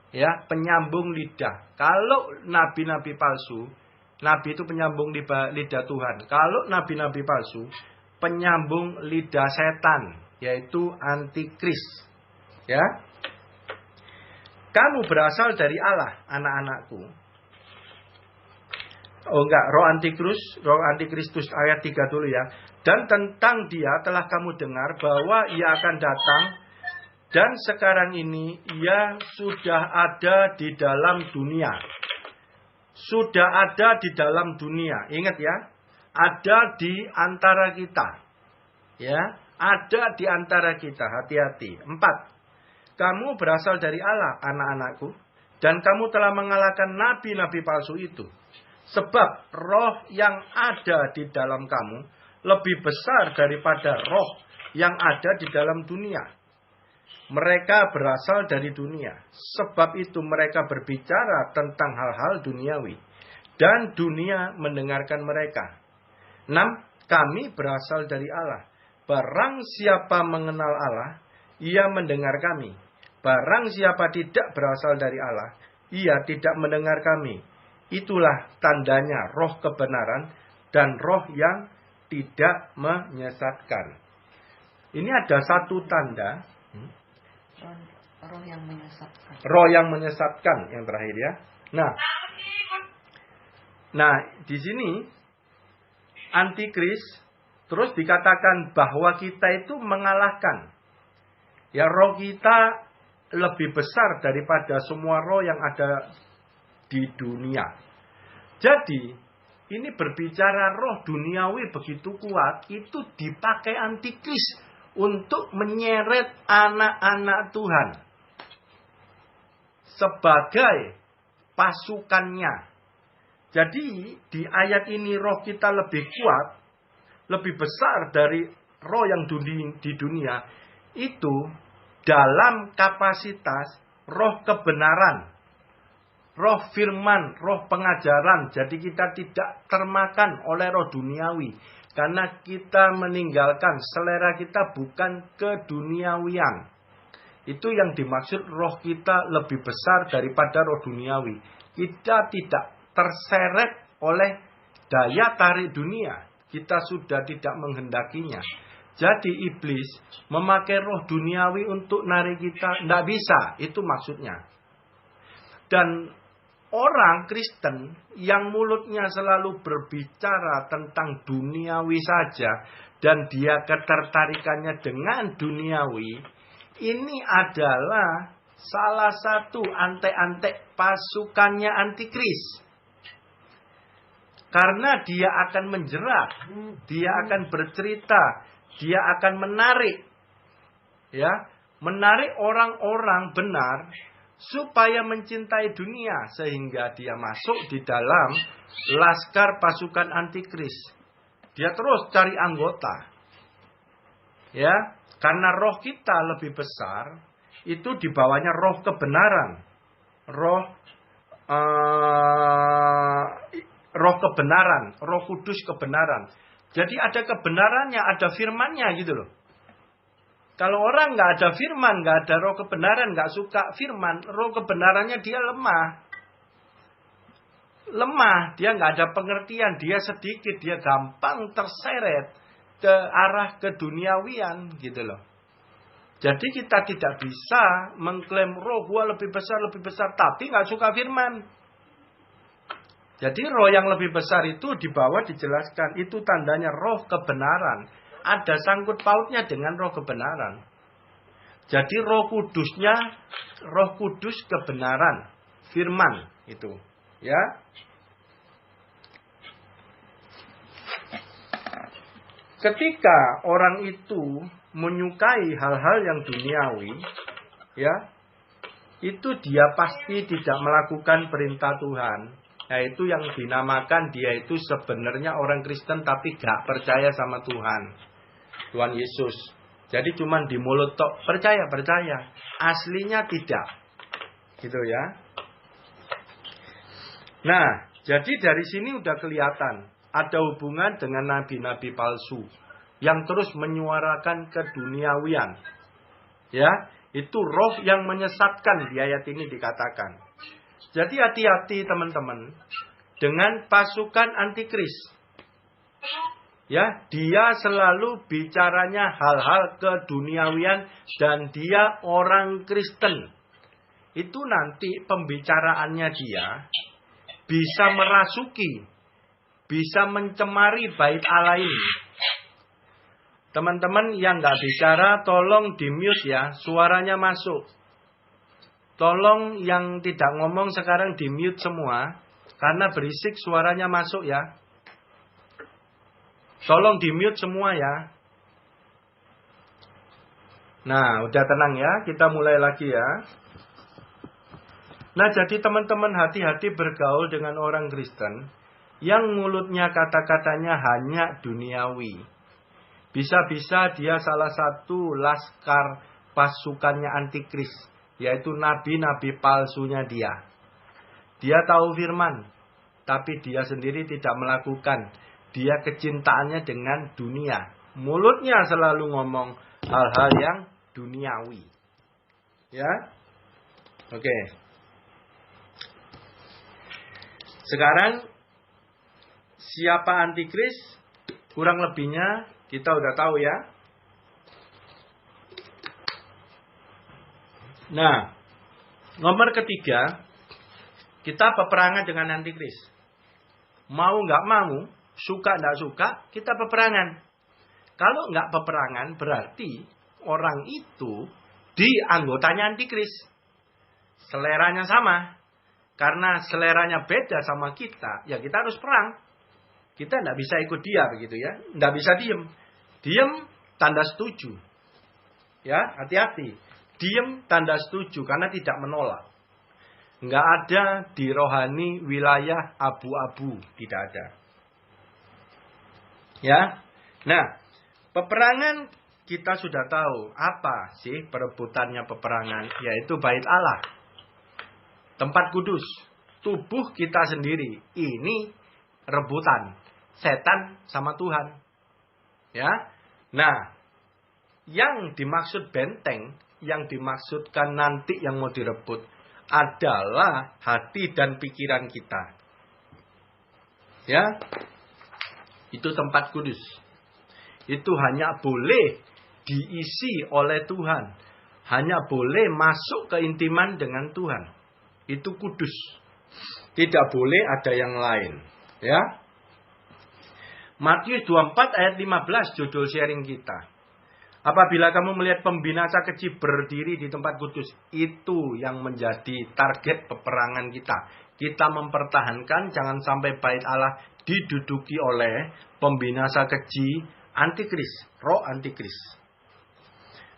Ya, penyambung lidah. Kalau nabi-nabi palsu, nabi itu penyambung lidah Tuhan. Kalau nabi-nabi palsu, penyambung lidah setan, yaitu antikris. Ya. Kamu berasal dari Allah, anak-anakku. Oh enggak, roh antikristus ayat 3 dulu ya. Dan tentang dia telah kamu dengar bahwa ia akan datang, dan sekarang ini ia sudah ada di dalam dunia. Sudah ada di dalam dunia. Ingat ya, ada di antara kita. Ya, ada di antara kita. Hati-hati. 4. Kamu berasal dari Allah, anak-anakku, dan kamu telah mengalahkan nabi-nabi palsu itu. Sebab roh yang ada di dalam kamu lebih besar daripada roh yang ada di dalam dunia. Mereka berasal dari dunia. Sebab itu mereka berbicara tentang hal-hal duniawi. Dan dunia mendengarkan mereka. 6. Kami berasal dari Allah. Barang siapa mengenal Allah, ia mendengar kami. Barang siapa tidak berasal dari Allah, ia tidak mendengar kami. Itulah tandanya roh kebenaran dan roh yang tidak menyesatkan. Ini ada satu tanda. Roh yang menyesatkan. Roh yang menyesatkan yang terakhir ya. Nah, di sini antikris terus dikatakan bahwa kita itu mengalahkan. Ya, roh kita lebih besar daripada semua roh yang ada di dunia. Jadi, ini berbicara roh duniawi begitu kuat, itu dipakai antikris untuk menyeret anak-anak Tuhan sebagai pasukannya. Jadi, di ayat ini roh kita lebih kuat, lebih besar dari roh yang di dunia, itu dalam kapasitas roh kebenaran, roh firman, roh pengajaran. Jadi kita tidak termakan oleh roh duniawi. Karena kita meninggalkan, selera kita bukan keduniawian. Itu yang dimaksud roh kita lebih besar daripada roh duniawi. Kita tidak terseret oleh daya tarik dunia. Kita sudah tidak menghendakinya. Jadi iblis memakai roh duniawi untuk narik kita. Tidak bisa. Itu maksudnya. Dan orang Kristen yang mulutnya selalu berbicara tentang duniawi saja. Dan dia ketertarikannya dengan duniawi. Ini adalah salah satu antek-antek pasukannya antikris. Karena dia akan menjerat. Dia akan bercerita. Dia akan menarik, ya, menarik orang-orang benar supaya mencintai dunia sehingga dia masuk di dalam laskar pasukan antikris. Dia terus cari anggota, ya, karena roh kita lebih besar itu di bawahnya roh kebenaran, roh kebenaran, roh kudus kebenaran. Jadi ada kebenarannya, ada firmannya gitu loh. Kalau orang nggak ada firman, nggak ada roh kebenaran, nggak suka firman, roh kebenarannya dia lemah. Lemah, dia nggak ada pengertian, dia sedikit, dia gampang terseret ke arah keduniawian gitu loh. Jadi kita tidak bisa mengklaim roh gua lebih besar, tapi nggak suka firman. Jadi roh yang lebih besar itu di bawah dijelaskan, itu tandanya roh kebenaran. Ada sangkut pautnya dengan roh kebenaran. Jadi roh kudusnya, roh kudus kebenaran, firman itu. Ya. Ketika orang itu menyukai hal-hal yang duniawi, ya, itu dia pasti tidak melakukan perintah Tuhan. Yaitu yang dinamakan dia itu sebenarnya orang Kristen tapi gak percaya sama Tuhan. Tuhan Yesus. Jadi cuman di mulut tok percaya. Aslinya tidak. Gitu ya. Nah, jadi dari sini udah kelihatan. Ada hubungan dengan nabi-nabi palsu. Yang terus menyuarakan keduniawian. Ya, itu roh yang menyesatkan di ayat ini dikatakan. Jadi hati-hati teman-teman dengan pasukan antikris. Ya, dia selalu bicaranya hal-hal keduniawian dan dia orang Kristen. Itu nanti pembicaraannya dia bisa merasuki, bisa mencemari bait Allah ini. Teman-teman yang nggak bicara tolong di-mute ya, suaranya masuk. Tolong yang tidak ngomong sekarang di-mute semua. Karena berisik suaranya masuk ya. Tolong di-mute semua ya. Nah, udah tenang ya. Kita mulai lagi ya. Nah, jadi teman-teman hati-hati bergaul dengan orang Kristen. Yang mulutnya kata-katanya hanya duniawi. Bisa-bisa dia salah satu laskar pasukannya antikris. Yaitu nabi-nabi palsunya dia. Dia tahu firman. Tapi dia sendiri tidak melakukan. Dia kecintaannya dengan dunia. Mulutnya selalu ngomong hal-hal yang duniawi. Ya. Oke. Sekarang siapa antikris? Kurang lebihnya kita udah tahu ya. Nah, nomor ketiga, kita peperangan dengan antikris. Mau nggak mau, suka nggak suka, kita peperangan. Kalau nggak peperangan, berarti orang itu di anggotanya antikris. Seleranya sama. Karena seleranya beda sama kita, ya kita harus perang. Kita nggak bisa ikut dia begitu ya. Nggak bisa diem. Diem tanda setuju. Ya, hati-hati. Diem tanda setuju karena tidak menolak. Nggak ada di rohani wilayah abu-abu. Tidak ada. Ya. Nah, peperangan kita sudah tahu. Apa sih perebutannya peperangan? Yaitu bait Allah. Tempat kudus. Tubuh kita sendiri. Ini rebutan. Setan sama Tuhan. Ya. Nah, yang dimaksud benteng, yang dimaksudkan nanti yang mau direbut adalah hati dan pikiran kita. Ya. Itu tempat kudus. Itu hanya boleh diisi oleh Tuhan. Hanya boleh masuk keintiman dengan Tuhan. Itu kudus. Tidak boleh ada yang lain. Ya. Matius 24 ayat 15 judul sharing kita. Apabila kamu melihat pembinasa kecil berdiri di tempat kudus, itu yang menjadi target peperangan kita. Kita mempertahankan jangan sampai bait Allah diduduki oleh pembinasa kecil antikris, roh antikris.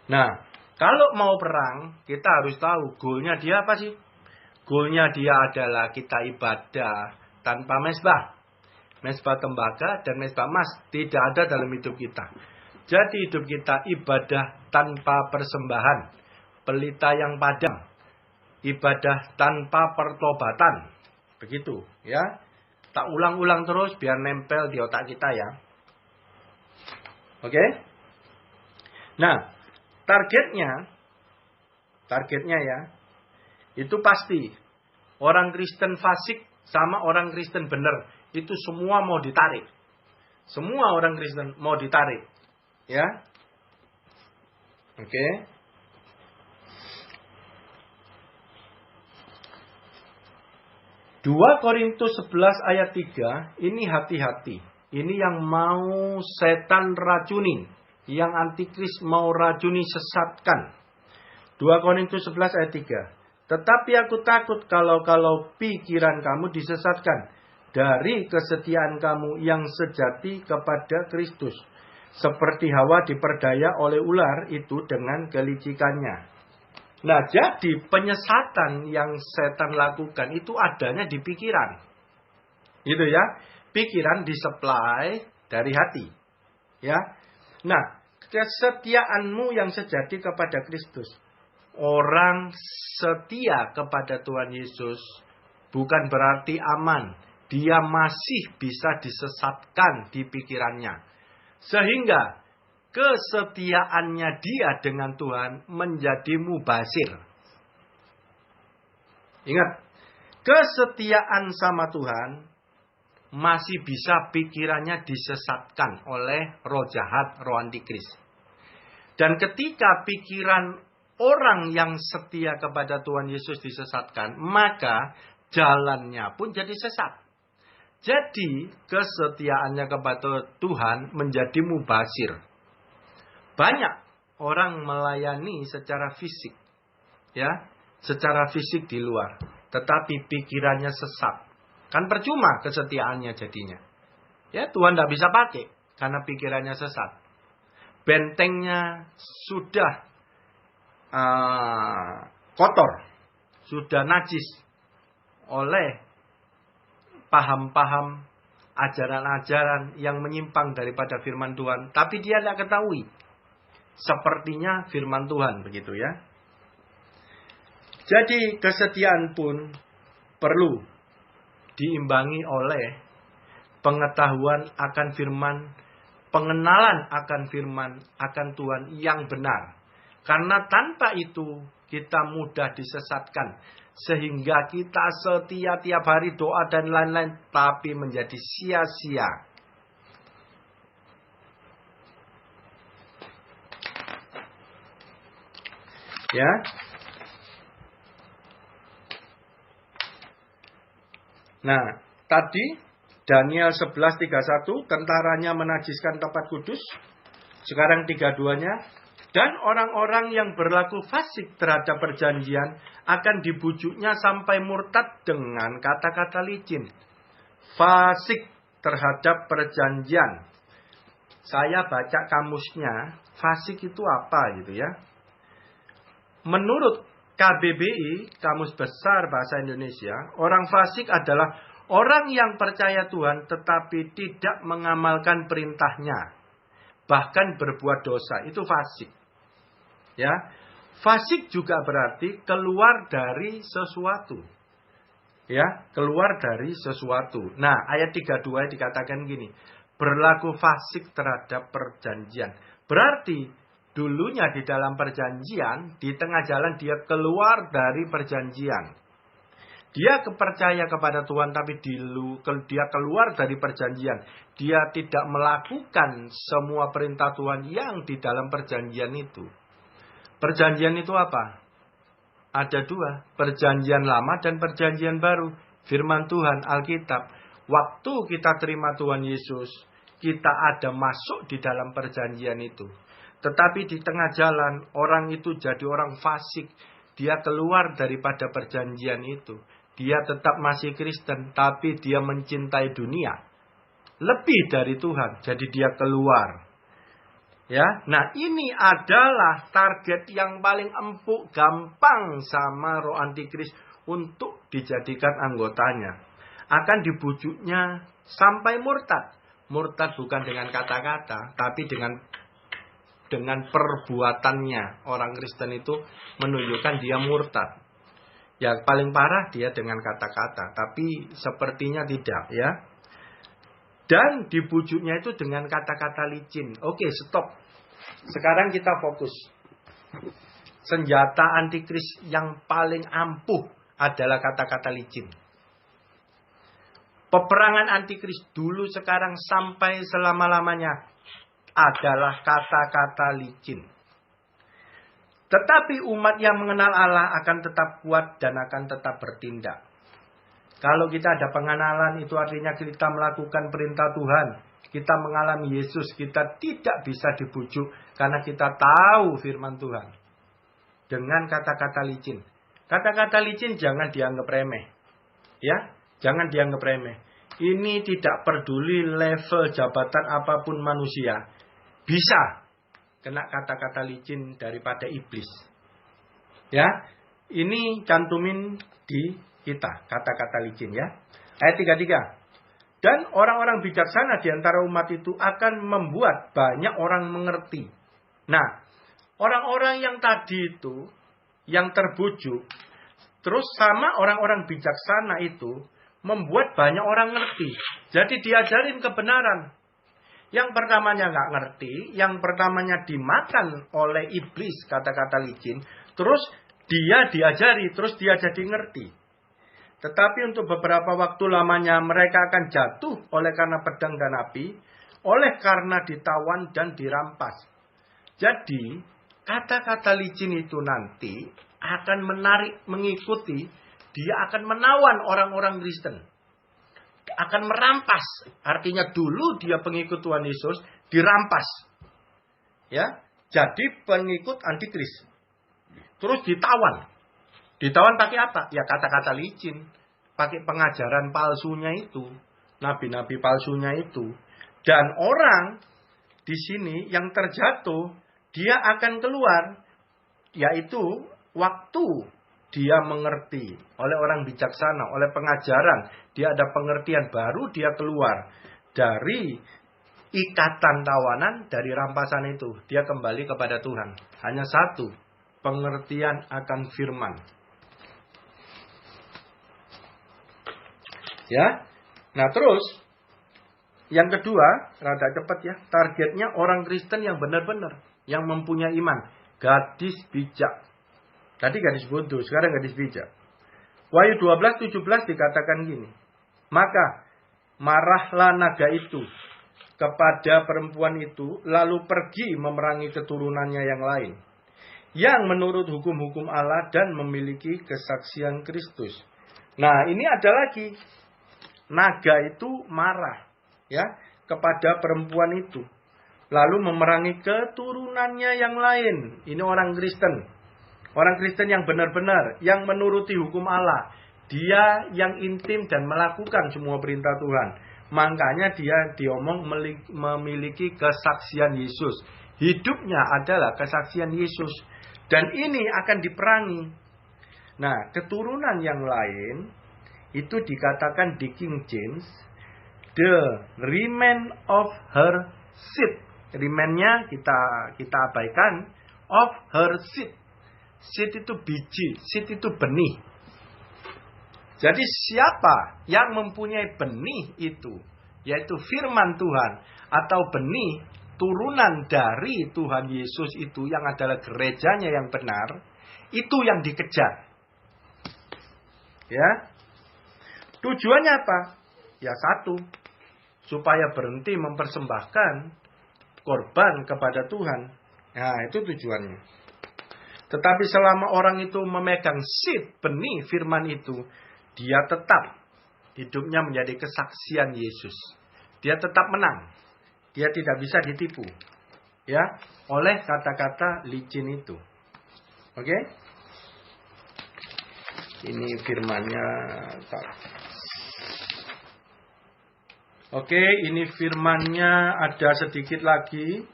Nah, kalau mau perang, kita harus tahu goalnya dia apa sih? Goalnya dia adalah kita ibadah tanpa mezbah. Mezbah tembaga dan mezbah emas tidak ada dalam hidup kita. Jadi hidup kita ibadah tanpa persembahan. Pelita yang padam. Ibadah tanpa pertobatan. Begitu ya. Tak ulang-ulang terus biar nempel di otak kita ya. Oke? Nah, targetnya ya, itu pasti orang Kristen fasik sama orang Kristen benar itu semua mau ditarik. Semua orang Kristen mau ditarik. Ya. Oke. 2 Korintus 11 ayat 3, ini hati-hati. Ini yang mau setan racuni, yang antikris mau racuni sesatkan. 2 Korintus 11 ayat 3. Tetapi aku takut kalau pikiran kamu disesatkan dari kesetiaan kamu yang sejati kepada Kristus. Seperti Hawa diperdaya oleh ular itu dengan kelicikannya. Nah, jadi penyesatan yang setan lakukan itu adanya di pikiran. Gitu ya. Pikiran disuplai dari hati. Ya. Nah, kesetiaanmu yang sejati kepada Kristus. Orang setia kepada Tuhan Yesus bukan berarti aman. Dia masih bisa disesatkan di pikirannya. Sehingga kesetiaannya dia dengan Tuhan menjadi mubazir. Ingat, kesetiaan sama Tuhan masih bisa pikirannya disesatkan oleh roh jahat, roh antikris. Dan ketika pikiran orang yang setia kepada Tuhan Yesus disesatkan, maka jalannya pun jadi sesat. Jadi kesetiaannya kepada Tuhan menjadi mubazir. Banyak orang melayani secara fisik, ya, secara fisik di luar, tetapi pikirannya sesat. Kan percuma kesetiaannya jadinya. Ya, Tuhan tidak bisa pakai karena pikirannya sesat. Bentengnya sudah kotor, sudah najis oleh paham-paham ajaran-ajaran yang menyimpang daripada firman Tuhan, tapi dia tidak ketahui. Sepertinya firman Tuhan, begitu ya. Jadi kesetiaan pun perlu diimbangi oleh pengetahuan akan firman, pengenalan akan firman, akan Tuhan yang benar. Karena tanpa itu kita mudah disesatkan. Sehingga kita setia tiap hari doa dan lain-lain, tapi menjadi sia-sia. Ya. Nah, tadi Daniel 11:31, tentaranya menajiskan tempat kudus. Sekarang 32-nya, dan orang-orang yang berlaku fasik terhadap perjanjian akan dibujuknya sampai murtad dengan kata-kata licin. Fasik terhadap perjanjian. Saya baca kamusnya, fasik itu apa gitu ya. Menurut KBBI, Kamus Besar Bahasa Indonesia, orang fasik adalah orang yang percaya Tuhan tetapi tidak mengamalkan perintahnya. Bahkan berbuat dosa, itu fasik. Ya, fasik juga berarti keluar dari sesuatu. Ya, keluar dari sesuatu. Nah, ayat 32 dikatakan gini, berlaku fasik terhadap perjanjian. Berarti dulunya di dalam perjanjian, di tengah jalan dia keluar dari perjanjian. Dia percaya kepada Tuhan tapi dia keluar dari perjanjian. Dia tidak melakukan semua perintah Tuhan yang di dalam perjanjian itu. Perjanjian itu apa? Ada 2. Perjanjian lama dan perjanjian baru. Firman Tuhan, Alkitab. Waktu kita terima Tuhan Yesus, kita ada masuk di dalam perjanjian itu. Tetapi di tengah jalan, orang itu jadi orang fasik. Dia keluar daripada perjanjian itu. Dia tetap masih Kristen, tapi dia mencintai dunia. Lebih dari Tuhan, jadi dia keluar. Ya, nah ini adalah target yang paling empuk, gampang sama roh antikris untuk dijadikan anggotanya. Akan dibujuknya sampai murtad. Murtad bukan dengan kata-kata, tapi dengan perbuatannya. Orang Kristen itu menunjukkan dia murtad. Ya, paling parah dia dengan kata-kata, tapi sepertinya tidak ya. Dan dibujuknya itu dengan kata-kata licin. Oke, stop. Sekarang kita fokus. Senjata antikris yang paling ampuh adalah kata-kata licin. Peperangan antikris dulu, sekarang, sampai selama-lamanya adalah kata-kata licin. Tetapi umat yang mengenal Allah akan tetap kuat dan akan tetap bertindak. Kalau kita ada pengenalan, itu artinya kita melakukan perintah Tuhan. Kita mengalami Yesus, kita tidak bisa dibujuk karena kita tahu firman Tuhan. Dengan kata-kata licin. Kata-kata licin jangan dianggap remeh. Ya, jangan dianggap remeh. Ini tidak peduli level jabatan apapun manusia. Bisa kena kata-kata licin daripada iblis. Ya, ini cantumin di kita, kata-kata licin ya. Ayat 33. Dan orang-orang bijaksana di antara umat itu akan membuat banyak orang mengerti. Nah, orang-orang yang tadi itu, yang terbujuk, terus sama orang-orang bijaksana itu, membuat banyak orang ngerti. Jadi diajarin kebenaran. Yang pertamanya nggak ngerti, yang pertamanya dimakan oleh iblis, kata-kata licin, terus dia diajari, terus dia jadi ngerti. Tetapi untuk beberapa waktu lamanya mereka akan jatuh oleh karena pedang dan api, oleh karena ditawan dan dirampas. Jadi, kata-kata licin itu nanti akan menarik, mengikuti, dia akan menawan orang-orang Kristen. Akan merampas. Artinya dulu dia pengikut Tuhan Yesus, dirampas. Ya, jadi pengikut antikris. Terus ditawan. Ditawan pakai apa? Ya kata-kata licin. Pakai pengajaran palsunya itu. Nabi-nabi palsunya itu. Dan orang di sini yang terjatuh, dia akan keluar. Yaitu waktu dia mengerti oleh orang bijaksana, oleh pengajaran. Dia ada pengertian, baru dia keluar dari ikatan tawanan, dari rampasan itu. Dia kembali kepada Tuhan. Hanya satu, pengertian akan firman. Ya. Nah terus, yang kedua, rada cepat ya. Targetnya orang Kristen yang benar-benar, yang mempunyai iman. Gadis bijak. Tadi gadis bodoh, sekarang gadis bijak. Wahyu 12:17 dikatakan gini. Maka marahlah naga itu kepada perempuan itu, lalu pergi memerangi keturunannya yang lain, yang menurut hukum-hukum Allah dan memiliki kesaksian Kristus. Nah, ini ada lagi. Naga itu marah ya kepada perempuan itu, lalu memerangi keturunannya yang lain. Ini orang Kristen. Orang Kristen yang benar-benar, yang menuruti hukum Allah. Dia yang intim dan melakukan semua perintah Tuhan. Makanya dia diomong memiliki kesaksian Yesus. Hidupnya adalah kesaksian Yesus. Dan ini akan diperangi. Nah, keturunan yang lain, itu dikatakan di King James, the remain of her seed. Remainnya kita abaikan, of her seed. Seed itu biji, seed itu benih. Jadi siapa yang mempunyai benih itu, yaitu firman Tuhan, atau benih turunan dari Tuhan Yesus itu, yang adalah gerejanya yang benar, itu yang dikejar. Ya. Tujuannya apa? Ya satu, supaya berhenti mempersembahkan korban kepada Tuhan. Nah, itu tujuannya. Tetapi selama orang itu memegang seed, benih firman itu, dia tetap hidupnya menjadi kesaksian Yesus. Dia tetap menang. Dia tidak bisa ditipu. Ya, oleh kata-kata licin itu. Oke? Ini firmannya. Oke, ini firmannya ada sedikit lagi.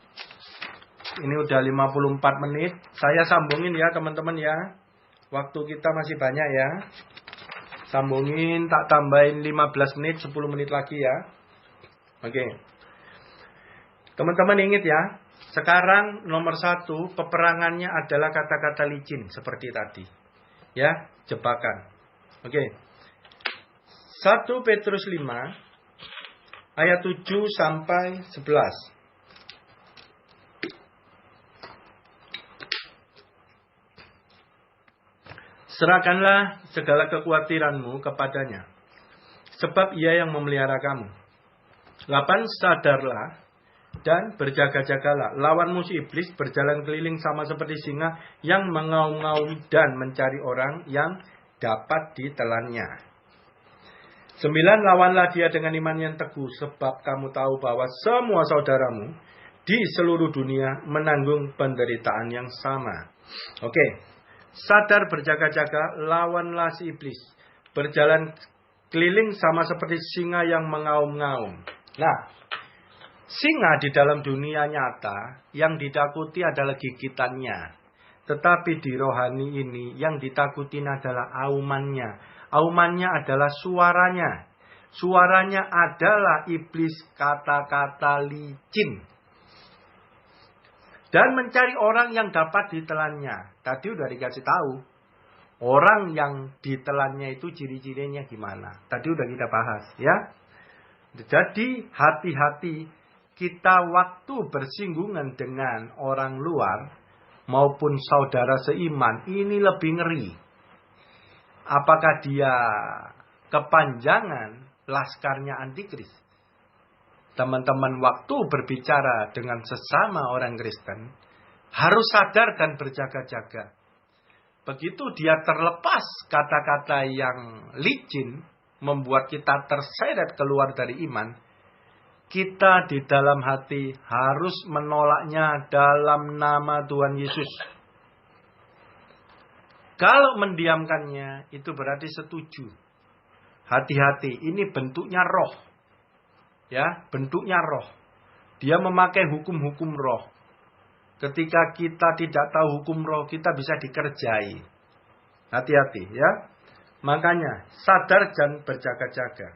Ini udah 54 menit. Saya sambungin ya teman-teman ya. Waktu kita masih banyak ya. Sambungin, tak tambahin 15 menit, 10 menit lagi ya. Oke. Teman-teman ingat ya. Sekarang nomor 1, peperangannya adalah kata-kata licin. Seperti tadi. Ya, jebakan. Oke. 1 Petrus 5. ayat 7 sampai 11. Serahkanlah segala kekhawatiranmu kepadanya, sebab ia yang memelihara kamu. 8. Sadarlah dan berjaga-jagalah. Lawan musuh iblis berjalan keliling sama seperti singa yang mengaum-ngaum dan mencari orang yang dapat ditelannya. 9. Lawanlah dia dengan iman yang teguh, sebab kamu tahu bahwa semua saudaramu di seluruh dunia menanggung penderitaan yang sama. Oke. Sadar, berjaga-jaga, lawanlah si iblis. Berjalan keliling sama seperti singa yang mengaum-ngaum. Nah, singa di dalam dunia nyata yang ditakuti adalah gigitannya. Tetapi di rohani ini yang ditakutin adalah aumannya. Aumannya adalah suaranya. Suaranya adalah iblis, kata-kata licin. Dan mencari orang yang dapat ditelannya. Tadi udah dikasih tahu. Orang yang ditelannya itu ciri-cirinya gimana. Tadi udah kita bahas ya. Jadi hati-hati kita waktu bersinggungan dengan orang luar maupun saudara seiman. Ini lebih ngeri. Apakah dia kepanjangan laskarnya antikris? Teman-teman waktu berbicara dengan sesama orang Kristen harus sadar dan berjaga-jaga. Begitu dia terlepas kata-kata yang licin membuat kita terseret keluar dari iman, kita di dalam hati harus menolaknya dalam nama Tuhan Yesus. Kalau mendiamkannya itu berarti setuju. Hati-hati, ini bentuknya roh. Ya, bentuknya roh. Dia memakai hukum-hukum roh. Ketika kita tidak tahu hukum roh, kita bisa dikerjai. Hati-hati ya. Makanya sadar dan berjaga-jaga.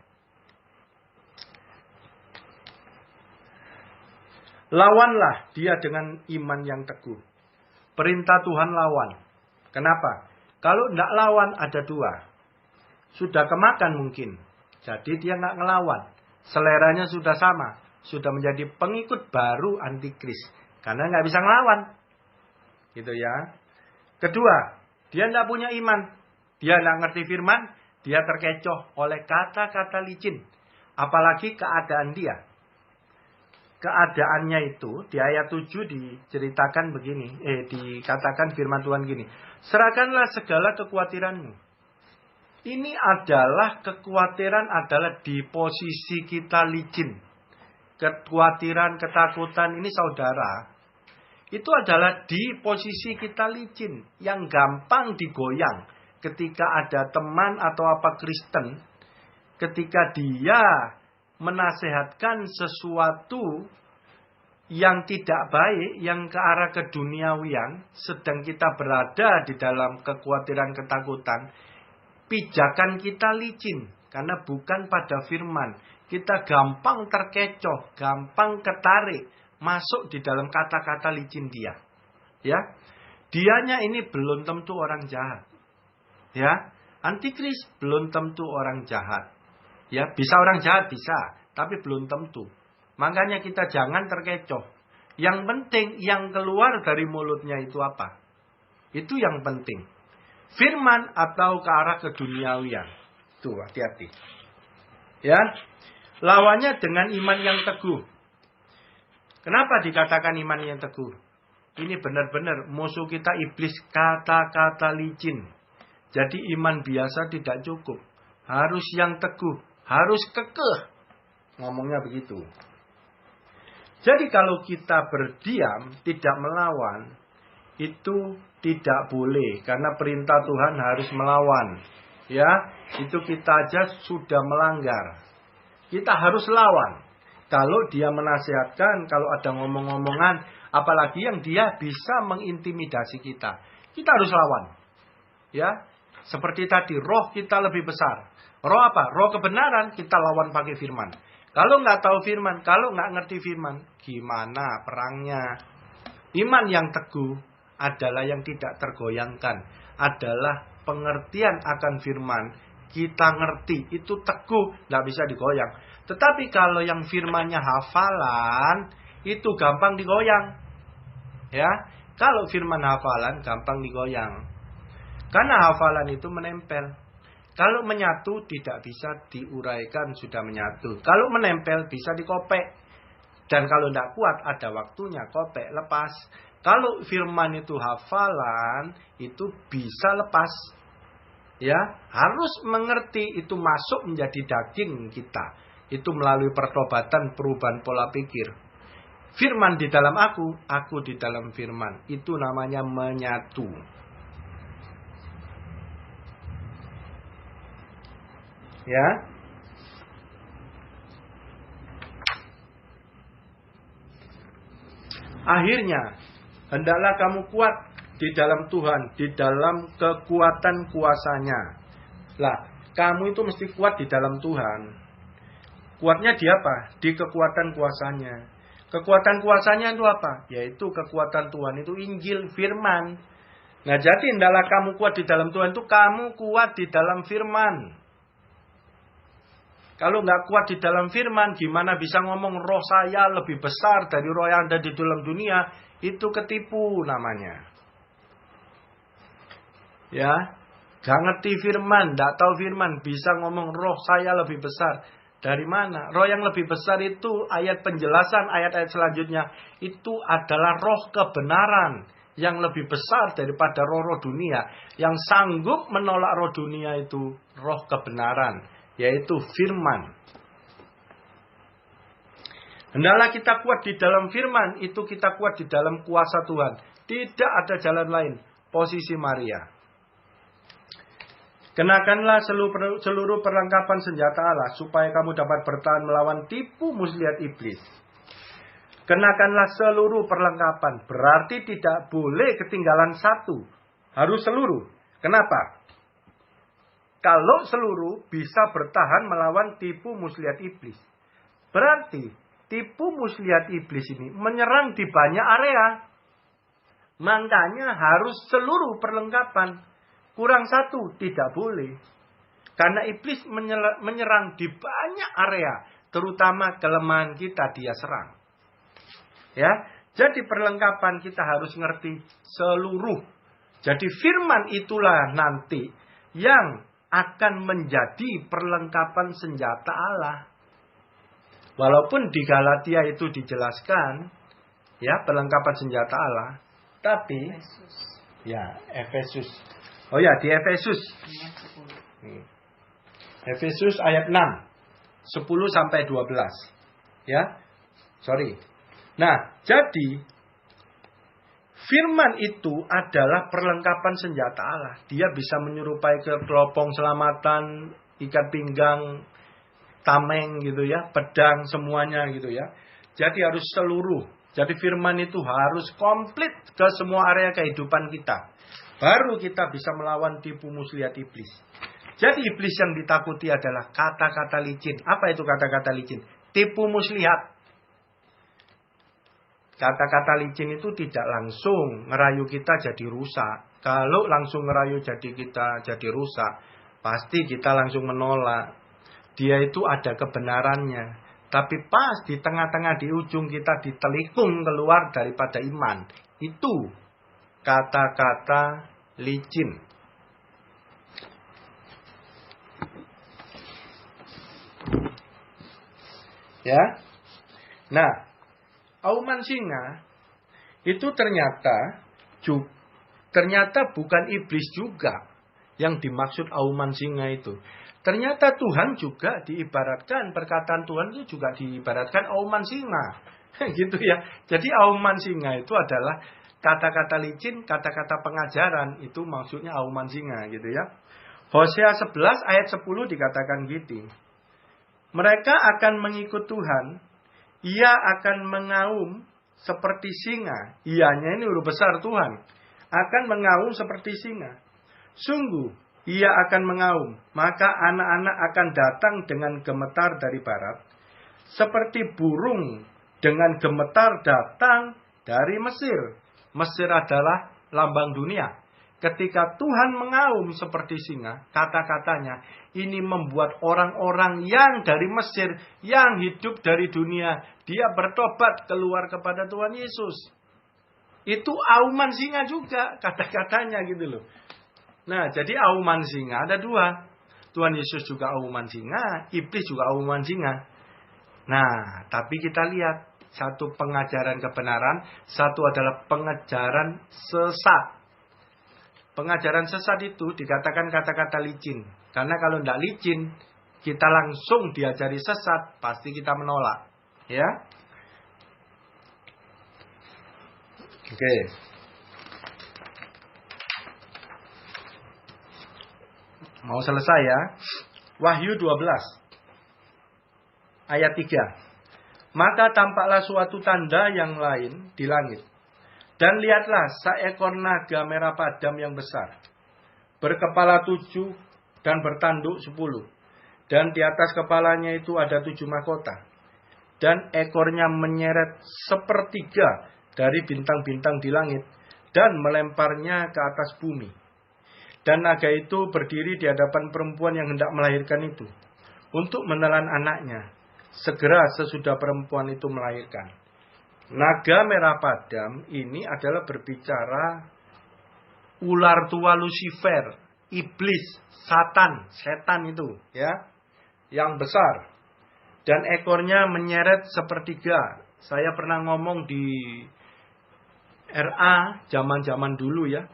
Lawanlah dia dengan iman yang teguh. Perintah Tuhan lawan. Kenapa? Kalau tidak lawan ada dua. Sudah kemakan mungkin. Jadi dia nggak ngelawan. Seleranya sudah sama. Sudah menjadi pengikut baru antikris. Karena nggak bisa ngelawan. Gitu ya. Kedua, dia tidak punya iman. Dia tidak ngerti firman. Dia terkecoh oleh kata-kata licin. Apalagi keadaan dia. Keadaannya itu di ayat 7 diceritakan begini. Dikatakan firman Tuhan gini. Serahkanlah segala kekhawatiranmu. Ini adalah kekhawatiran adalah di posisi kita licin. Kekhawatiran, ketakutan ini saudara. Itu adalah di posisi kita licin. Yang gampang digoyang. Ketika ada teman atau apa Kristen. Ketika dia menasehatkan sesuatu yang tidak baik. Yang ke arah keduniawian. Sedang kita berada di dalam kekhawatiran, ketakutan. Pijakan kita licin. Karena bukan pada firman. Kita gampang terkecoh. Gampang ketarik. Masuk di dalam kata-kata licin dia. Ya. Dianya ini belum tentu orang jahat. Ya. Antikris belum tentu orang jahat. Ya. Bisa orang jahat bisa. Tapi belum tentu. Makanya kita jangan terkecoh. Yang penting yang keluar dari mulutnya itu apa? Itu yang penting. Firman atau ke arah keduniawian. Tuh, hati-hati. Ya. Lawannya dengan iman yang teguh. Kenapa dikatakan iman yang teguh? Ini benar-benar musuh kita iblis, kata-kata licin. Jadi iman biasa tidak cukup. Harus yang teguh. Harus kekeh. Ngomongnya begitu. Jadi kalau kita berdiam, tidak melawan, itu tidak boleh. Karena perintah Tuhan harus melawan. Ya, itu kita aja sudah melanggar. Kita harus lawan. Kalau dia menasihatkan, kalau ada ngomong-ngomongan, apalagi yang dia bisa mengintimidasi kita. Kita harus lawan. Ya, seperti tadi, roh kita lebih besar. Roh apa? Roh kebenaran, kita lawan pakai firman. Kalau nggak tahu firman, kalau nggak ngerti firman, gimana perangnya? Iman yang teguh adalah yang tidak tergoyangkan. Adalah pengertian akan firman. kita ngerti, itu teguh, nggak bisa digoyang. Tetapi kalau yang firmannya hafalan, itu gampang digoyang. Ya, kalau firman hafalan gampang digoyang. Karena hafalan itu menempel. Kalau menyatu tidak bisa diuraikan, sudah menyatu. Kalau menempel bisa dikopek. Dan kalau tidak kuat ada waktunya kopek lepas. Kalau firman itu hafalan, itu bisa lepas. Ya, harus mengerti, itu masuk menjadi daging kita. Itu melalui pertobatan, perubahan pola pikir. Firman di dalam aku di dalam firman. Itu namanya menyatu. Ya. Akhirnya, hendaklah kamu kuat di dalam Tuhan, di dalam kekuatan kuasanya. Lah, kamu itu mesti kuat di dalam Tuhan. Kuatnya di apa? Di kekuatan kuasanya. Kekuatan kuasanya itu apa? Yaitu kekuatan Tuhan itu Injil, firman. Nah, jadi hendaklah kamu kuat di dalam Tuhan itu kamu kuat di dalam firman. Kalau nggak kuat di dalam firman, gimana bisa ngomong roh saya lebih besar dari roh yang ada di dalam dunia? Itu ketipu namanya. Ya, gak ngerti firman, nggak tahu firman, bisa ngomong roh saya lebih besar. Dari mana? Roh yang lebih besar itu ayat penjelasan, ayat-ayat selanjutnya. Itu adalah roh kebenaran yang lebih besar daripada roh-roh dunia. Yang sanggup menolak roh dunia itu roh kebenaran, yaitu firman. Hendaklah kita kuat di dalam firman, itu kita kuat di dalam kuasa Tuhan. Tidak ada jalan lain. Posisi Maria. Kenakanlah seluruh perlengkapan senjata Allah, supaya kamu dapat bertahan melawan tipu muslihat iblis. Kenakanlah seluruh perlengkapan, berarti tidak boleh ketinggalan satu. Harus seluruh. Kenapa? Kalau seluruh bisa bertahan melawan tipu muslihat iblis. Berarti tipu muslihat iblis ini menyerang di banyak area. Makanya harus seluruh perlengkapan. Kurang satu tidak boleh. Karena iblis menyerang di banyak area. Terutama kelemahan kita dia serang. Ya, jadi perlengkapan kita harus ngerti seluruh. Jadi firman itulah nanti yang akan menjadi perlengkapan senjata Allah. Walaupun di Galatia itu dijelaskan ya perlengkapan senjata Allah, tapi Efesus. Oh ya, di Efesus. Efesus ayat 6. 10 sampai 12. Ya. Sorry. Nah, jadi firman itu adalah perlengkapan senjata Allah. Dia bisa menyerupai ke teropong selamatan, ikat pinggang, tameng gitu ya, pedang semuanya gitu ya. Jadi harus seluruh. Jadi firman itu harus komplit ke semua area kehidupan kita. Baru kita bisa melawan tipu muslihat iblis. Jadi iblis yang ditakuti adalah kata-kata licin. Apa itu kata-kata licin? Tipu muslihat. Kata-kata licin itu tidak langsung ngerayu kita jadi rusak. Kalau langsung ngerayu kita jadi rusak, pasti kita langsung menolak. Dia itu ada kebenarannya. Tapi pas di tengah-tengah di ujung kita ditelikung keluar daripada iman. Itu kata-kata licin. Ya. Nah, auman singa itu ternyata bukan iblis juga yang dimaksud auman singa itu. Ternyata Tuhan juga diibaratkan, perkataan Tuhan itu juga diibaratkan auman singa. Gitu ya. Jadi auman singa itu adalah kata-kata licin, kata-kata pengajaran, itu maksudnya auman singa gitu ya. Hosea 11 ayat 10 dikatakan gitu. Mereka akan mengikut Tuhan, ia akan mengaum seperti singa. Ianya ini huruf besar Tuhan. Akan mengaum seperti singa. Sungguh, ia akan mengaum, maka anak-anak akan datang dengan gemetar dari barat. Seperti burung dengan gemetar datang dari Mesir. Mesir adalah lambang dunia. ketika Tuhan mengaum seperti singa, kata-katanya ini membuat orang-orang yang dari Mesir, yang hidup dari dunia, dia bertobat keluar kepada Tuhan Yesus. Itu auman singa juga, kata-katanya gitu loh. Nah, jadi auman singa ada dua. Tuhan Yesus juga auman singa, iblis juga auman singa. Nah, tapi kita lihat, satu pengajaran kebenaran, satu adalah pengajaran sesat. Pengajaran sesat itu dikatakan kata-kata licin. Karena kalau tidak licin, kita langsung diajari sesat, pasti kita menolak. Ya. Oke. Mau selesai ya. Wahyu 12. Ayat 3. Maka tampaklah suatu tanda yang lain di langit. Dan lihatlah seekor naga merah padam yang besar. Berkepala 7 dan bertanduk 10. Dan di atas kepalanya itu ada 7 mahkota. Dan ekornya menyeret sepertiga dari bintang-bintang di langit. Dan melemparnya ke atas bumi. Dan naga itu berdiri di hadapan perempuan yang hendak melahirkan itu. Untuk menelan anaknya. Segera sesudah perempuan itu melahirkan. Naga merah padam ini adalah berbicara ular tua Lucifer, iblis, setan itu, ya, yang besar. Dan ekornya menyeret sepertiga. Saya pernah ngomong di RA zaman-zaman dulu ya.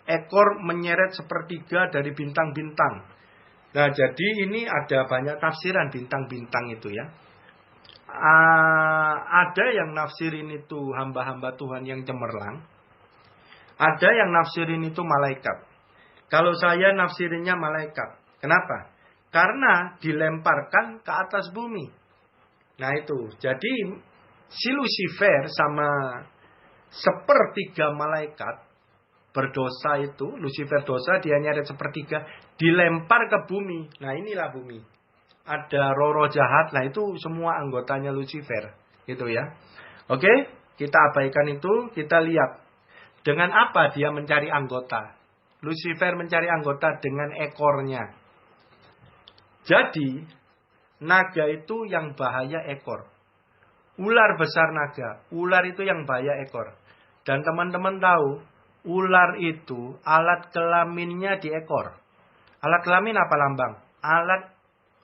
Ekor menyeret sepertiga dari bintang-bintang. Nah, jadi ini ada banyak tafsiran bintang-bintang itu ya. Ada yang nafsirin itu hamba-hamba Tuhan yang cemerlang. Ada yang nafsirin itu malaikat. Kalau saya nafsirinnya malaikat. Kenapa? Karena dilemparkan ke atas bumi. Nah itu. Jadi si Lucifer sama sepertiga malaikat berdosa itu, Lucifer dosa, dia nyeret sepertiga, dilempar ke bumi. Nah inilah bumi. Ada roh-roh jahat, nah itu semua anggotanya Lucifer. Gitu ya. Oke, kita abaikan itu, kita lihat. Dengan apa dia mencari anggota? Lucifer mencari anggota dengan ekornya. Jadi, naga itu yang bahaya ekor. Ular besar naga, ular itu yang bahaya ekor. Dan teman-teman tahu, ular itu alat kelaminnya di ekor. Alat kelamin apa lambang? Alat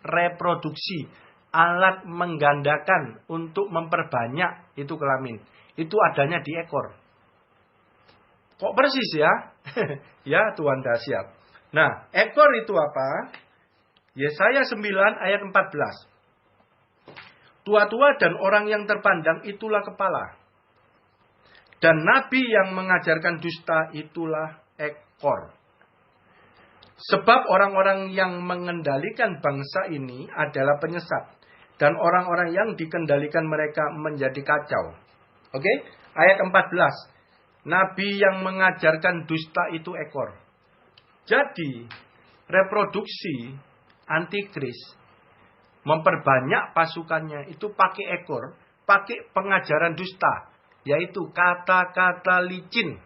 reproduksi. Alat menggandakan untuk memperbanyak itu kelamin. Itu adanya di ekor. Kok persis ya? Ya Tuhan dahsyat. Nah, ekor itu apa? Yesaya 9 ayat 14. Tua-tua dan orang yang terpandang itulah kepala. Dan nabi yang mengajarkan dusta itulah ekor. Sebab orang-orang yang mengendalikan bangsa ini adalah penyesat. Dan orang-orang yang dikendalikan mereka menjadi kacau. Oke? Ayat 14. Nabi yang mengajarkan dusta itu ekor. Jadi, reproduksi antikris memperbanyak pasukannya itu pakai ekor, pakai pengajaran dusta. Yaitu kata-kata licin.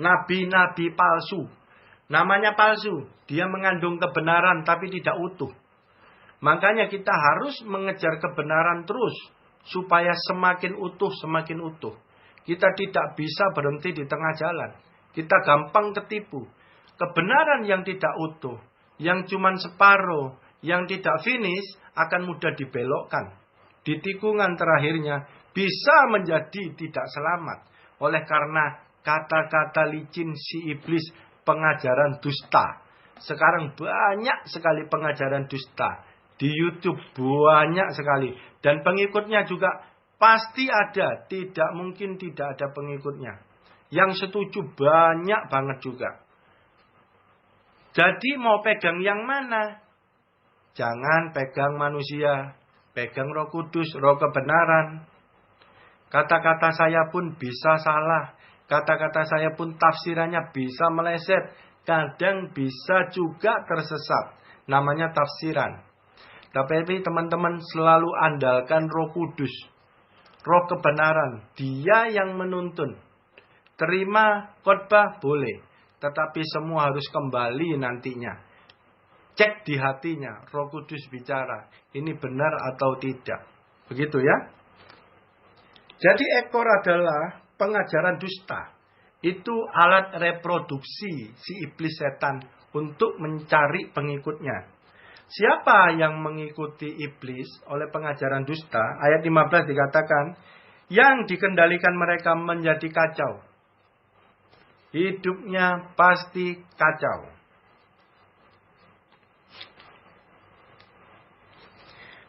Nabi-nabi palsu. Namanya palsu. Dia mengandung kebenaran tapi tidak utuh. Makanya kita harus mengejar kebenaran terus. Supaya semakin utuh, semakin utuh. Kita tidak bisa berhenti di tengah jalan. Kita gampang ketipu. Kebenaran yang tidak utuh. Yang cuma separuh. Yang tidak finish akan mudah dibelokkan. Di tikungan terakhirnya bisa menjadi tidak selamat. Oleh karena kata-kata licin si iblis, pengajaran dusta. Sekarang banyak sekali pengajaran dusta. Di YouTube banyak sekali. Dan pengikutnya juga pasti ada. Tidak mungkin tidak ada pengikutnya. Yang setuju banyak banget juga. Jadi mau pegang yang mana? Jangan pegang manusia. Pegang Roh Kudus, Roh kebenaran. Kata-kata saya pun bisa salah. Kata-kata saya pun tafsirannya bisa meleset. Kadang bisa juga tersesat. Namanya tafsiran. Tapi teman-teman selalu andalkan Roh Kudus. Roh kebenaran. Dia yang menuntun. Terima khotbah boleh. tetapi semua harus kembali nantinya. Cek di hatinya, Roh Kudus bicara, ini benar atau tidak. Begitu ya. Jadi ekor adalah pengajaran dusta. Itu alat reproduksi si iblis setan untuk mencari pengikutnya. Siapa yang mengikuti iblis oleh pengajaran dusta? Ayat 15 dikatakan, yang dikendalikan mereka menjadi kacau. Hidupnya pasti kacau.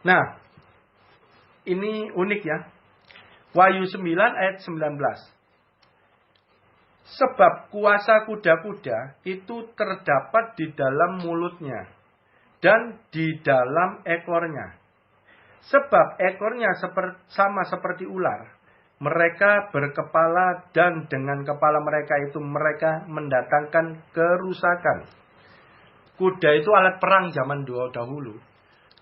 Nah, ini unik ya. Wahyu 9 ayat 19. Sebab kuasa kuda-kuda itu terdapat di dalam mulutnya dan di dalam ekornya. Sebab ekornya sama seperti ular. Mereka berkepala dan dengan kepala mereka itu mereka mendatangkan kerusakan. Kuda itu alat perang zaman dahulu.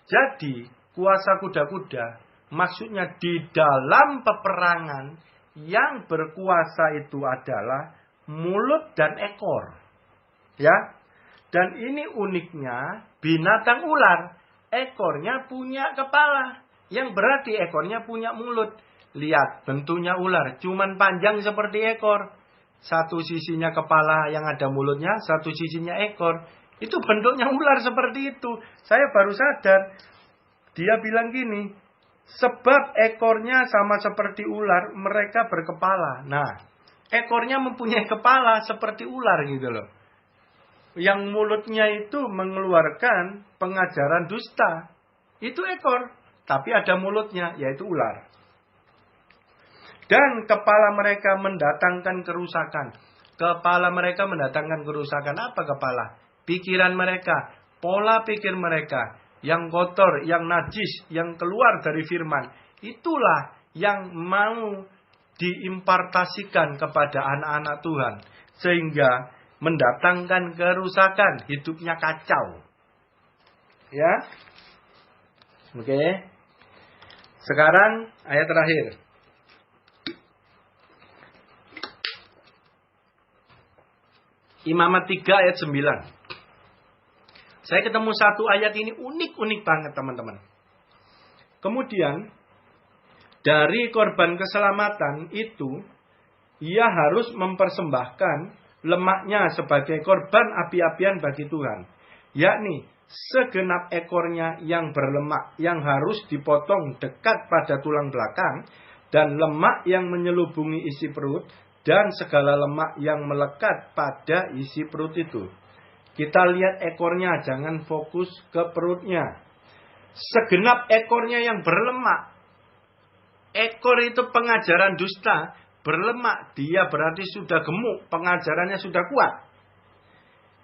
Jadi kuasa kuda-kuda maksudnya di dalam peperangan yang berkuasa itu adalah mulut dan ekor. Ya. Dan ini uniknya binatang ular. Ekornya punya kepala. Yang berarti ekornya punya mulut. Lihat bentuknya ular. Cuman panjang seperti ekor. Satu sisinya kepala yang ada mulutnya. Satu sisinya ekor. Itu bentuknya ular seperti itu. Saya baru sadar. Dia bilang gini. Sebab ekornya sama seperti ular. Mereka berkepala. Nah. Ekornya mempunyai kepala seperti ular gitu loh. Yang mulutnya itu mengeluarkan pengajaran dusta. Itu ekor. Tapi ada mulutnya, yaitu ular. Dan kepala mereka mendatangkan kerusakan. Kepala mereka mendatangkan kerusakan. Apa kepala? Pikiran mereka. Pola pikir mereka. Yang kotor, yang najis, yang keluar dari firman. Itulah yang mau diimpartasikan kepada anak-anak Tuhan. Sehingga mendatangkan kerusakan. Hidupnya kacau. Ya. Oke. Sekarang ayat terakhir. Imamat 3 ayat 9. Saya ketemu satu ayat ini unik-unik banget teman-teman. Kemudian dari korban keselamatan itu ia harus mempersembahkan lemaknya sebagai korban api-apian bagi Tuhan. Yakni segenap ekornya yang berlemak yang harus dipotong dekat pada tulang belakang dan lemak yang menyelubungi isi perut dan segala lemak yang melekat pada isi perut itu. Kita lihat ekornya, jangan fokus ke perutnya. Segenap ekornya yang berlemak. Ekor itu pengajaran dusta, berlemak. Dia berarti sudah gemuk, pengajarannya sudah kuat.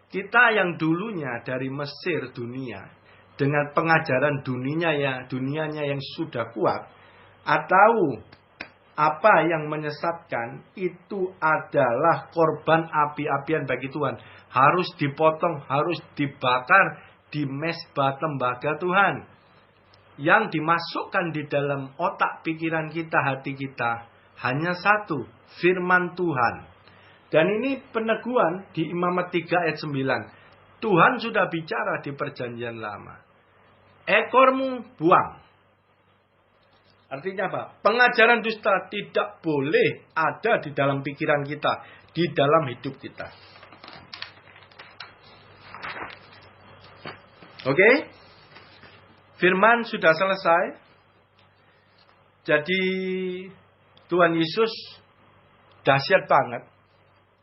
Kita yang dulunya dari Mesir dunia, dengan pengajaran dunianya yang sudah kuat, atau apa yang menyesatkan itu adalah korban api-apian bagi Tuhan. Harus dipotong, harus dibakar di mezbah tembaga Tuhan. Yang dimasukkan di dalam otak pikiran kita, hati kita, hanya satu, firman Tuhan. Dan ini peneguhan di Imamat 3 ayat 9. Tuhan sudah bicara di perjanjian lama. Ekormu buang. Artinya apa? Pengajaran dusta tidak boleh ada di dalam pikiran kita, di dalam hidup kita. Oke? Firman sudah selesai. Jadi Tuhan Yesus dahsyat banget.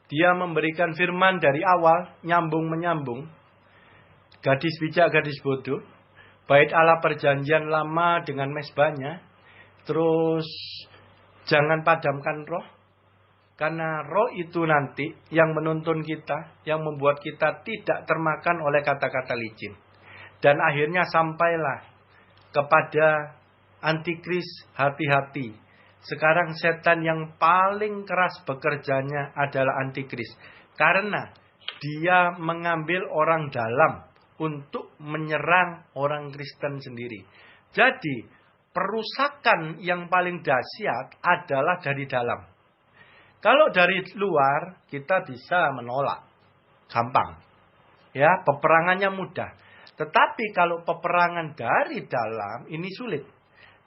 Dia memberikan firman dari awal, nyambung-menyambung. Gadis bijak, gadis bodoh. Bait Allah perjanjian lama dengan mezbahnya. Terus jangan padamkan roh. Karena roh itu nanti yang menuntun kita. Yang membuat kita tidak termakan oleh kata-kata licin. Dan akhirnya sampailah kepada antikris, hati-hati. Sekarang setan yang paling keras bekerjanya adalah antikris. Karena dia mengambil orang dalam untuk menyerang orang Kristen sendiri. Jadi perusakan yang paling dahsyat adalah dari dalam. Kalau dari luar kita bisa menolak. gampang. Ya, peperangannya mudah. Tetapi kalau peperangan dari dalam ini sulit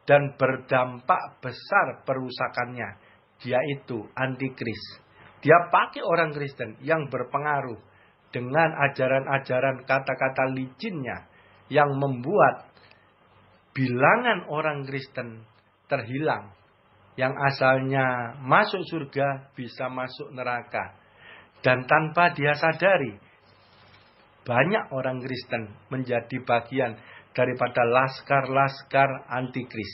dan berdampak besar perusakannya, yaitu antikris. Dia pakai orang Kristen yang berpengaruh dengan ajaran-ajaran kata-kata licinnya yang membuat bilangan orang Kristen terhilang. Yang asalnya masuk surga bisa masuk neraka. Dan tanpa dia sadari, banyak orang Kristen menjadi bagian daripada laskar-laskar antikris.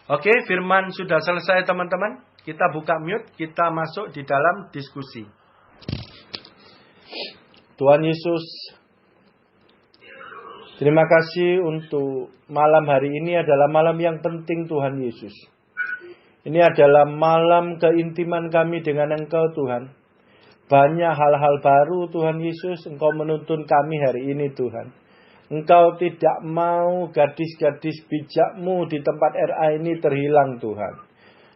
Oke, firman sudah selesai teman-teman. Kita buka mute, kita masuk di dalam diskusi. Tuhan Yesus, terima kasih untuk malam hari ini adalah malam yang penting Tuhan Yesus. Ini adalah malam keintiman kami dengan Engkau Tuhan. Banyak hal-hal baru Tuhan Yesus, Engkau menuntun kami hari ini Tuhan. Engkau tidak mau gadis-gadis bijakmu di tempat RA ini terhilang Tuhan.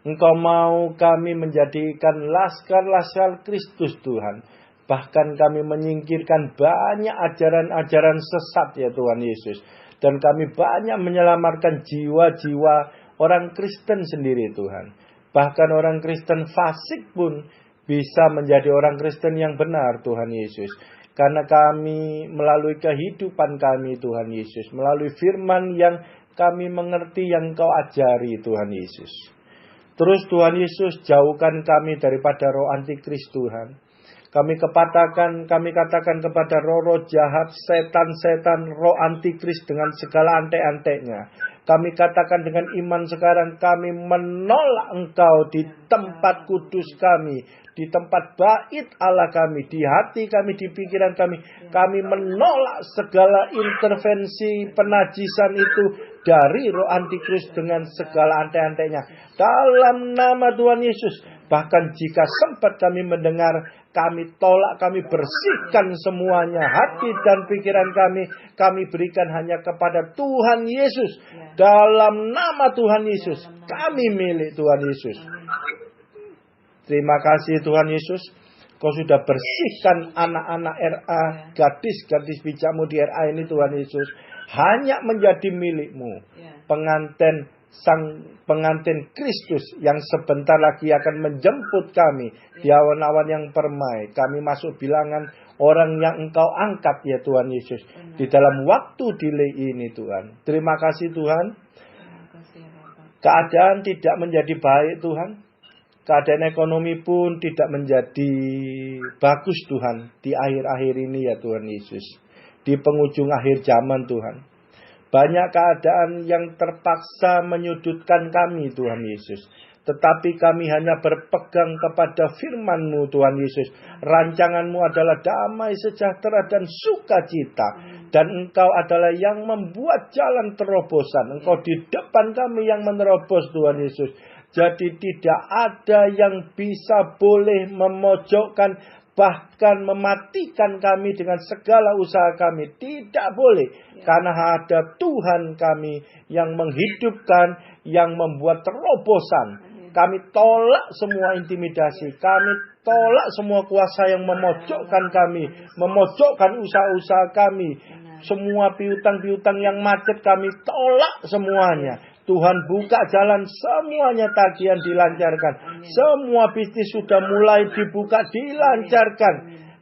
Engkau mau kami menjadikan laskar-laskar Kristus Tuhan. Bahkan kami menyingkirkan banyak ajaran-ajaran sesat ya Tuhan Yesus. Dan kami banyak menyelamatkan jiwa-jiwa orang Kristen sendiri Tuhan. Bahkan orang Kristen fasik pun bisa menjadi orang Kristen yang benar Tuhan Yesus. Karena kami melalui kehidupan kami Tuhan Yesus. Melalui firman yang kami mengerti yang Kau ajari Tuhan Yesus. Terus Tuhan Yesus jauhkan kami daripada roh antikris Tuhan. Kami katakan kepada roh-roh jahat, setan-setan, roh antikris dengan segala antek-anteknya. Kami katakan dengan iman sekarang kami menolak Engkau di tempat kudus kami. Di tempat bait Allah kami, di hati kami, di pikiran kami. Kami menolak segala intervensi penajisan itu dari roh antikris dengan segala antek-anteknya. Dalam nama Tuhan Yesus. Bahkan jika sempat kami mendengar, kami tolak, kami bersihkan semuanya. Hati dan pikiran kami berikan hanya kepada Tuhan Yesus. Dalam nama Tuhan Yesus, kami milik Tuhan Yesus. Terima kasih Tuhan Yesus. Kau sudah bersihkan anak-anak RA, gadis-gadis bijakmu di RA ini Tuhan Yesus. Hanya menjadi milikmu. Pengantin Kristus yang sebentar lagi akan menjemput kami di awan-awan yang permai. Kami masuk bilangan orang yang Engkau angkat ya Tuhan Yesus. Di dalam waktu delay ini Tuhan. Terima kasih Tuhan. Keadaan tidak menjadi baik Tuhan. Keadaan ekonomi pun tidak menjadi bagus Tuhan. Di akhir-akhir ini ya Tuhan Yesus. Di penghujung akhir zaman Tuhan. Banyak keadaan yang terpaksa menyudutkan kami Tuhan Yesus. Tetapi kami hanya berpegang kepada firman-Mu Tuhan Yesus. Rancangan-Mu adalah damai, sejahtera dan sukacita. Dan Engkau adalah yang membuat jalan terobosan. Engkau di depan kami yang menerobos Tuhan Yesus. Jadi tidak ada yang bisa boleh memojokkan, bahkan mematikan kami dengan segala usaha kami. Tidak boleh. Karena ada Tuhan kami yang menghidupkan, yang membuat terobosan. Kami tolak semua intimidasi. Kami tolak semua kuasa yang memojokkan kami. Memojokkan usaha-usaha kami. Semua piutang-piutang yang macet kami tolak semuanya. Tuhan buka jalan, semuanya tagihan dilancarkan. Semua bisnis sudah mulai dibuka, dilancarkan.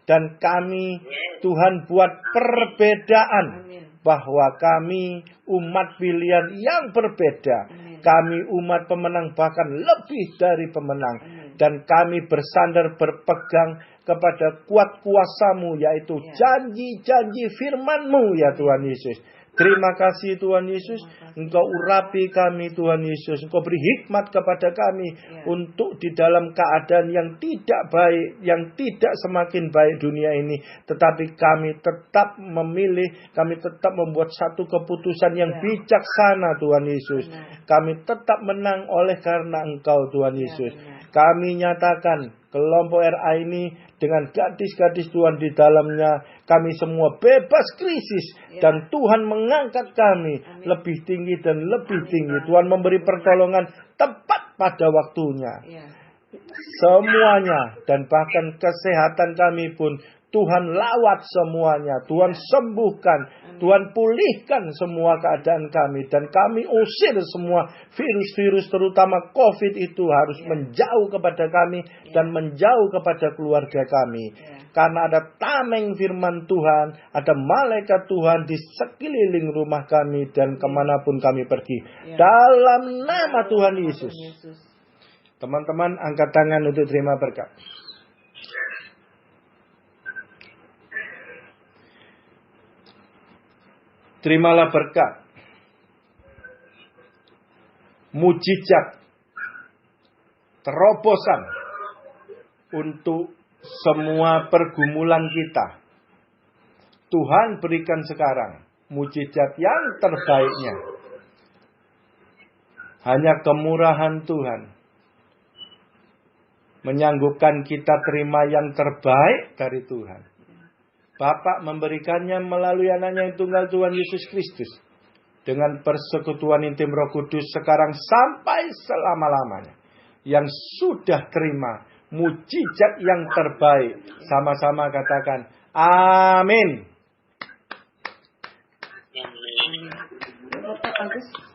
Dan kami, Tuhan buat perbedaan. Bahwa kami umat pilihan yang berbeda. Kami umat pemenang, bahkan lebih dari pemenang. Dan kami bersandar berpegang kepada kuat kuasa-Mu, yaitu janji-janji firman-Mu ya Tuhan Yesus. Terima kasih Tuhan Yesus. Engkau urapi kami Tuhan Yesus. Engkau beri hikmat kepada kami. Untuk di dalam keadaan yang tidak baik. Yang tidak semakin baik dunia ini. Tetapi kami tetap memilih. Kami tetap membuat satu keputusan yang bijaksana Tuhan Yesus. Kami tetap menang oleh karena Engkau Tuhan Yesus. Kami nyatakan kelompok RA ini dengan gadis-gadis Tuhan di dalamnya. Kami semua bebas krisis. Dan Tuhan mengangkat kami lebih tinggi dan lebih tinggi. Tuhan memberi pertolongan tepat pada waktunya. Semuanya. Dan bahkan kesehatan kami pun Tuhan lawat semuanya. Tuhan sembuhkan. Tuhan pulihkan semua keadaan kami. Dan kami usir semua virus-virus terutama COVID itu harus menjauh kepada kami. Dan menjauh kepada keluarga kami. Karena ada tameng firman Tuhan. Ada malaikat Tuhan di sekeliling rumah kami. Dan kemanapun kami pergi. Dalam nama Tuhan Yesus. Teman-teman angkat tangan untuk terima berkat. Terimalah berkat, mujizat, terobosan untuk semua pergumulan kita. Tuhan berikan sekarang mujizat yang terbaiknya. Hanya kemurahan Tuhan menyanggupkan kita terima yang terbaik dari Tuhan. Bapak memberikannya melalui anaknya yang tunggal Tuhan Yesus Kristus. Dengan persekutuan intim Roh Kudus sekarang sampai selama-lamanya. Yang sudah terima mujizat yang terbaik. Sama-sama katakan amin. Bapak bagus.